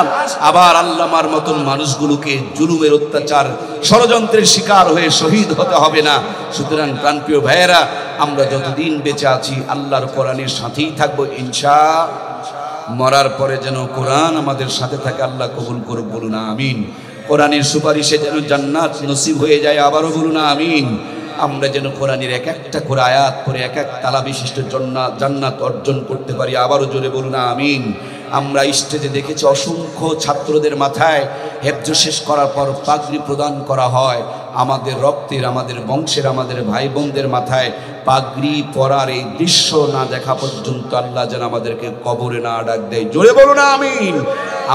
আবার আল্লামার মতন মানুষগুলোকে জুলুমের অত্যাচার ষড়যন্ত্রের শিকার হয়ে শহীদ হতে হবে না। সুতরাং প্রাণপ্রিয় ভাইয়েরা, আমরা যতদিন বেঁচে আছি আল্লাহর কোরআনের সাথেই থাকবো ইনশাআল্লাহ। মরার পরে যেন কোরআন আমাদের সাথে থাকে, আল্লাহ কবুল করুক, বলুন আমিন। কোরআনের সুপারিশে যেন জান্নাত নসিব হয়ে যায়, আবারও বলুন আমিন। আমরা যেন কোরআনের এক একটা করে আয়াত পরে এক এক তালা বিশিষ্ট জান্নাত অর্জন করতে পারি, আবারও জোরে বলুন আমিন। আমরা স্টেজে দেখেছি অসংখ্য ছাত্রদের মাথায় হেফজ শেষ করার পর পাগড়ি প্রদান করা হয়। আমাদের রক্তের, আমাদের বংশের, আমাদের ভাই বোনদের মাথায় পাগড়ি পরার এই দৃশ্য না দেখা পর্যন্ত আল্লাহ যেন আমাদেরকে কবরে না ডাক দেয়, জোরে বলুন আমিন।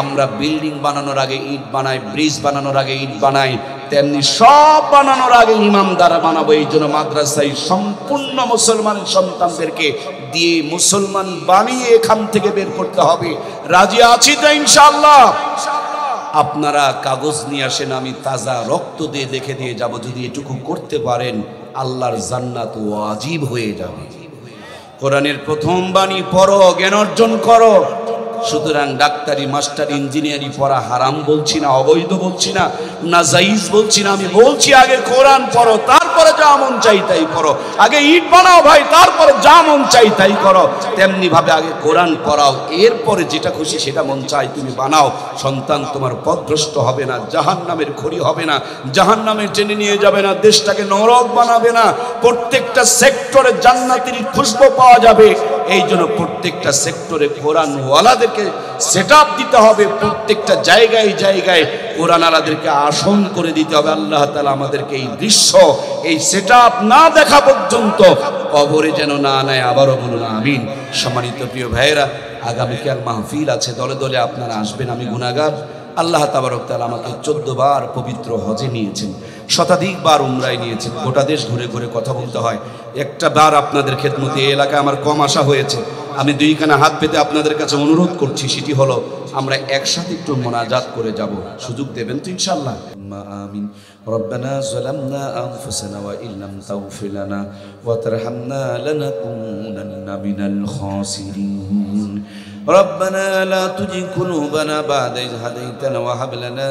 আমরা বিল্ডিং বানানোর আগে ইট বানাই, ব্রিজ বানানোর আগে ইট বানাই, তেমনি সব বানানোর আগে ইমামদারা বানাবো। এই জন্য মাদ্রাসায় সম্পূর্ণ মুসলমানের সন্তানদেরকে দিয়ে মুসলমান বানিয়ে এখান থেকে বের করতে হবে। রাজি আছি তো ইনশাআল্লাহ? আপনারা কাগজ নিয়ে আসেন, আমি তাজা রক্ত দিয়ে দেখে দিয়ে যাব। যদি এটুকু করতে পারেন, আল্লাহর জান্নাত ওয়াজিব হয়ে যাবে। কোরআনের প্রথম বাণী পড়ো, জ্ঞান অর্জন করো। সুতরাং ডাক্তারি, মাস্টার, ইঞ্জিনিয়ারিং পড়া হারাম বলছি না, অবৈধ বলছি না, নাজাইজ বলছি না। আমি বলছি আগে কোরআন পড়ো, তারপরে যা মন চাই তাই করো। আগে ইট বানাও ভাই, তারপরে যা মন চাই তাই করো। তেমনি ভাবে আগে কোরআন পড়াও, এরপরে যেটা খুশি সেটা মন চাই তুমি বানাও। সন্তান তোমার পথভ্রষ্ট হবে না, জাহান্নামের খড়ি হবে না, জাহান্নামে টেনে নিয়ে যাবে না, দেশটাকে নরক বানাবে না। প্রত্যেকটা সেক্টরে জান্নাতের খুশবু পাওয়া যাবে। এই জন্য প্রত্যেকটা সেক্টরে কোরআন ওয়ালাদেরকে সেটআপ দিতে হবে, প্রত্যেকটা জায়গায় জায়গায় কোরআন ওয়ালাদেরকে আসন করে দিতে হবে। আল্লাহ তাআলা আমাদেরকে এই দৃশ্য, এই সেটআপ না দেখা পর্যন্ত কবরে যেন না নেয়। আবারও বলুন আমিন। সম্মানিত প্রিয় ভাইয়েরা, আগামীকাল মাহফিল আছে, দলে দলে আপনারা আসবেন। আমি গুনাহগার, আল্লাহ তাবারক তাআলা আমাকে 14 বার পবিত্র হজে নিয়েছেন, শতাধিকবার উমরায় নিয়েছেন। গোটা দেশ ঘুরে ঘুরে কথা বলতে হয়। একটা বার আপনাদের খেদমতে এই এলাকায় আমার কম আসা হয়েছে। আমি দুইখানা হাত পেতে আপনাদের কাছে অনুরোধ করছি, সেটি হলো আমরা একসাথে একটু মোনাজাত করে যাব। সুযোগ দেবেন তো ইনশাআল্লাহ? আমিন। রব্বানা যালামনা আনফুসানা ওয়া ইল্লাম তাগফির লানা ওয়া তারহামনা লানাকুনান্না মিনাল খাসিরিন। ربنا لا تزغ قلوبنا بعد إذ هديتنا وهب لنا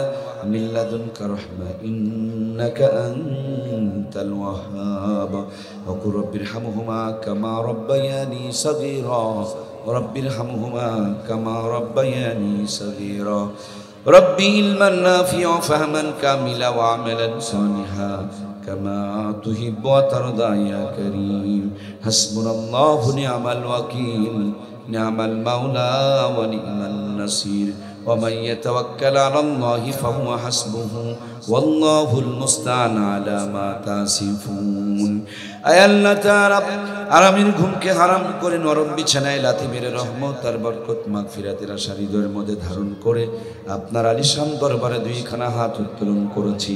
من لدنك رحمة إنك أنت الوهاب وقل رب ارحمهما كما ربياني صغيرا رب ارحمهما كما ربياني صغيرا ربي علما نافعا وفهما كاملا وعملا صالحا كما تحب وترضى يا كريم حسبنا الله ونعم الوكيل نعم المولى ونعم النصير ومن يتوكل على الله فهو حسبه والله المستعان على ما تصفون। আয় আল্লাহ তাআলা আরামের ঘুমকে হারাম করে নরম বিছানায় লাথি মেরে রহমত আর বরকত মাগফিরাতের আশা হৃদয়ের মধ্যে ধারণ করে আপনার আলিশান দরবারে দুইখানা হাত উত্তোলন করেছি।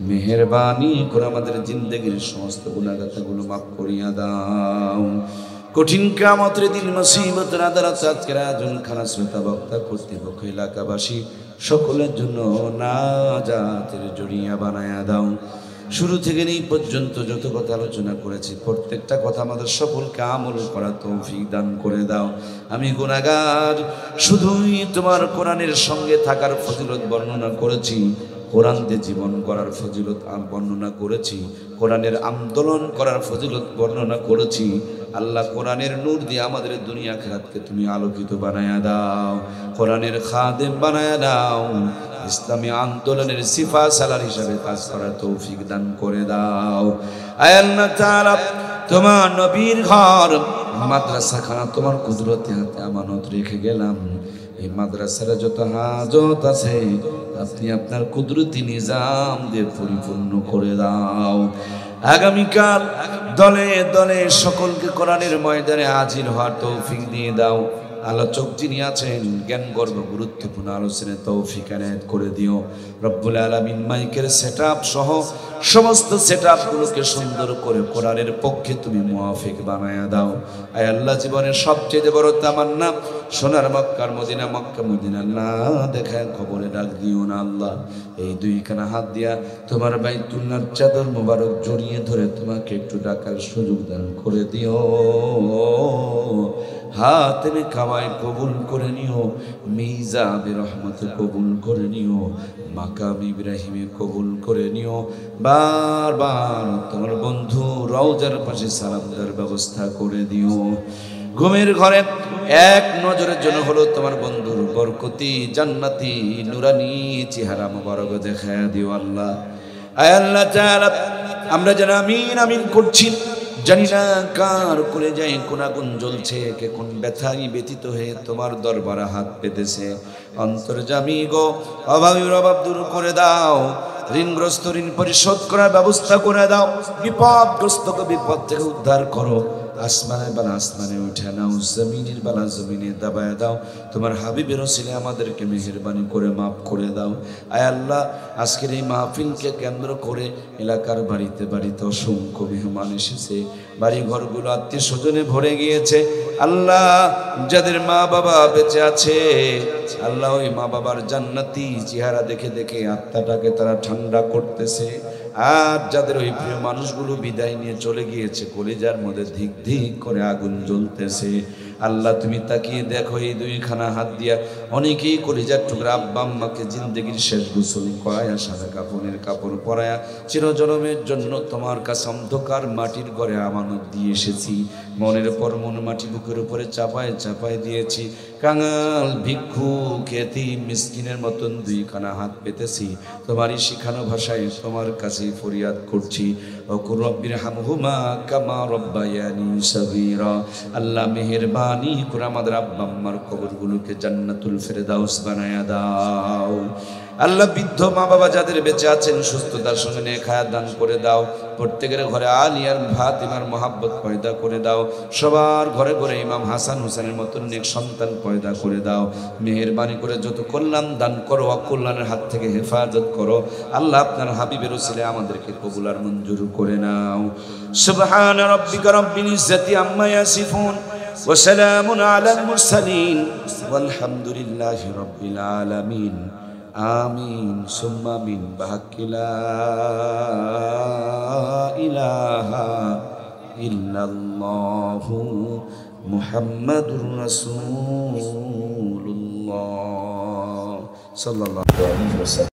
মেহেরবানি করে আমাদের জিন্দেগির সমস্ত গুনাহগাতাগুলো মাফ করিয়া দাও। কঠিন কিয়ামতের দিন মুসিবতের আদালত আজকের আয়োজন খানা শ্রোতা বক্তা কর্তৃপক্ষ এলাকাবাসী সকলের জন্য নাজাতের জড়িয়া বানায়া দাও। শুরু থেকে এই পর্যন্ত যত কথা আলোচনা করেছি প্রত্যেকটা কথা আমাদের সকলকে আমল করার তৌফিক দান করে দাও। আমি গুনাহগার, শুধুই তোমার কোরআনের সঙ্গে থাকার ফজিলত বর্ণনা করেছি, কোরআন দিয়ে জীবন করার ফজিলত বর্ণনা করেছি, কোরআনের আন্দোলন করার ফজিলত বর্ণনা করেছি। আল্লাহ কোরআনের নূর দিয়ে আমাদের দুনিয়া আখিরাতকে তুমি আলোকিত বানায়া দাও, কোরআনের খাদেম বানায়া দাও, ইসলামী আন্দোলনের সিফা সালার হিসাবে কাজ করার তৌফিক দান করে দাও। আয় আল্লাহ তাআলা, তোমার নবীর ঘর মাদ্রাসাখানা তোমার কুদরতে হাতে আমানত রেখে গেলাম। এই মাদ্রাসার যত হাজত আছে আপনি আপনার কুদরতি নিজাম দিয়ে পরিপূর্ণ করে দাও। আগামীকাল দলে দলে সকলকে কোরআনের ময়দানে হাজির হওয়ার তৌফিক দিয়ে দাও। আলোচক যিনি আছেন জ্ঞান গর্ব গুরুত্বপূর্ণ আলোচনায় তৌফিক এনায়েত করে দিও। রব্বুল আলামিন মাইকের সেটআপ সহ সমস্ত সেটআপগুলোকে সুন্দর করে কোরআনের পক্ষে তুমি মুওয়াফিক বানায়া দাও। আয় আল্লাহ, জীবনের সবচেয়ে বড় তামান্না সোনার মক্কার মদিনা, মক্কা মদিনা না দেখা খবরে ডাক দিও না আল্লাহ। এই দুইখানা হাত দিয়া তোমার বাইতুল্লাহর চাদর মোবারক জড়িয়ে ধরে তোমাকে একটু ডাকার সুযোগ দান করে দিও। হাতের কামাই কবুল করে নিও, মিজাবে রহমতে কবুল করে নিও, মাকাম ইব্রাহিমে কবুল করে নিও। বারবার তোমার বন্ধু রওজার পাশে সালাম দেওয়ার ব্যবস্থা করে দিও। ঘুমের ঘরে এক নজরের জন্য হলো তোমার বন্ধুর বরকতি জান্নাতি নুরানি চেহারা মোবারক দেখায়া দিও আল্লাহ। আয় আল্লাহ তাআলা, আমরা যারা আমিন আমিন করছি জানি না কার করে যাই কোন আগুন জ্বলছে, কে কোন ব্যথায় ব্যতীত হয়ে তোমার দরবারে হাত পেতেছে। অন্তর্যামী গো, অভাবীর অভাব দূর করে দাও, ঋণগ্রস্ত ঋণ পরিশোধ করার ব্যবস্থা করে দাও, বিপদগ্রস্তকে বিপদ থেকে উদ্ধার করো। আসমানের বালা আসমানে উঠে নাও, জমিনের বালা জমিনে দাবায় দাও। তোমার হাবিবের ওসিলে আমাদেরকে মেহেরবানি করে মাফ করে দাও। আয় আল্লাহ, আজকের এই মাহফিলকে কেন্দ্র করে এলাকার বাড়িতে বাড়িতে অসংখ্য মেহমান এসেছে, বাড়ি ঘরগুলো আত্মীয় স্বজনে ভরে গিয়েছে। আল্লাহ, যাদের মা বাবা বেঁচে আছে আল্লাহ, ওই মা বাবার জান্নাতি চেহারা দেখে দেখে আত্মাটাকে তারা ঠান্ডা করতেছে। আর যাদের ওই প্রিয় মানুষগুলো বিদায় নিয়ে চলে গিয়েছে, কলিজার মধ্যে ধিক ধিক করে আগুন জ্বলতেছে। আল্লাহ, তুমি তাকিয়ে দেখো, এই দুইখানা হাত দিয়া অনেকেই কলিজার টুকরা আব্বা আম্মাকে জিন্দেগির শেষ গোসল করায়া সাদা কাপড়ের কাপড় পরায়া চিরজনমের জন্য তোমার কাছে অন্ধকার মাটির ঘরে আমানত দিয়ে এসেছি। মনের পর মন মাটি বুকের উপরে চাপায় চাপায় দিয়েছি। কাঙাল ভিক্ষুক এতিম মিসকিনের মতন দুইখানা হাত পেতেছি, তোমারই শিখানো ভাষায় তোমার কাছে ফরিয়াদ করছি। ওকুর রব্বির হামহুমা কামা রব্বায়ানি সগীরা। আল্লাহ মেহেরবানি করে আমাদের আব্বা আম্মার কবরগুলোকে জান্নাতুল ফেরদাউস বানায়া দাও। আল্লাহ বৃদ্ধ মা বাবা যাদের বেঁচে আছেন সুস্থতার সঙ্গে নেক হায়াত দান করে দাও। প্রত্যেকের ঘরে আলিয়ার ফাতিমার মহাব্বত পয়দা করে দাও। সবার ঘরে ঘরে ইমাম হাসান হোসেনের মতন নেক সন্তান পয়দা করে দাও। মেহেরবানি করে যত কল্যাণ দান করো অকল্যাণের হাত থেকে হেফাজত করো। আল্লাহ আপনার হাবিবের উসিলে আমাদেরকে কবুল আর মঞ্জুর করে নাও। সুবহান রাব্বিকা রাব্বিল ইজ্জাতি আম্মা ইয়াসিফুন ওয়া সালামুন আলাল মুরসালিন ওয়ালহামদুলিল্লাহি রাব্বিল আলামিন। আমিন সুম্মা আমিন। বিহাক্কি লা ইলাহা ইল্লাল্লাহু মুহাম্মাদুর রাসূলুল্লাহ সাল্লাল্লাহু আলাইহি ওয়াসাল্লাম।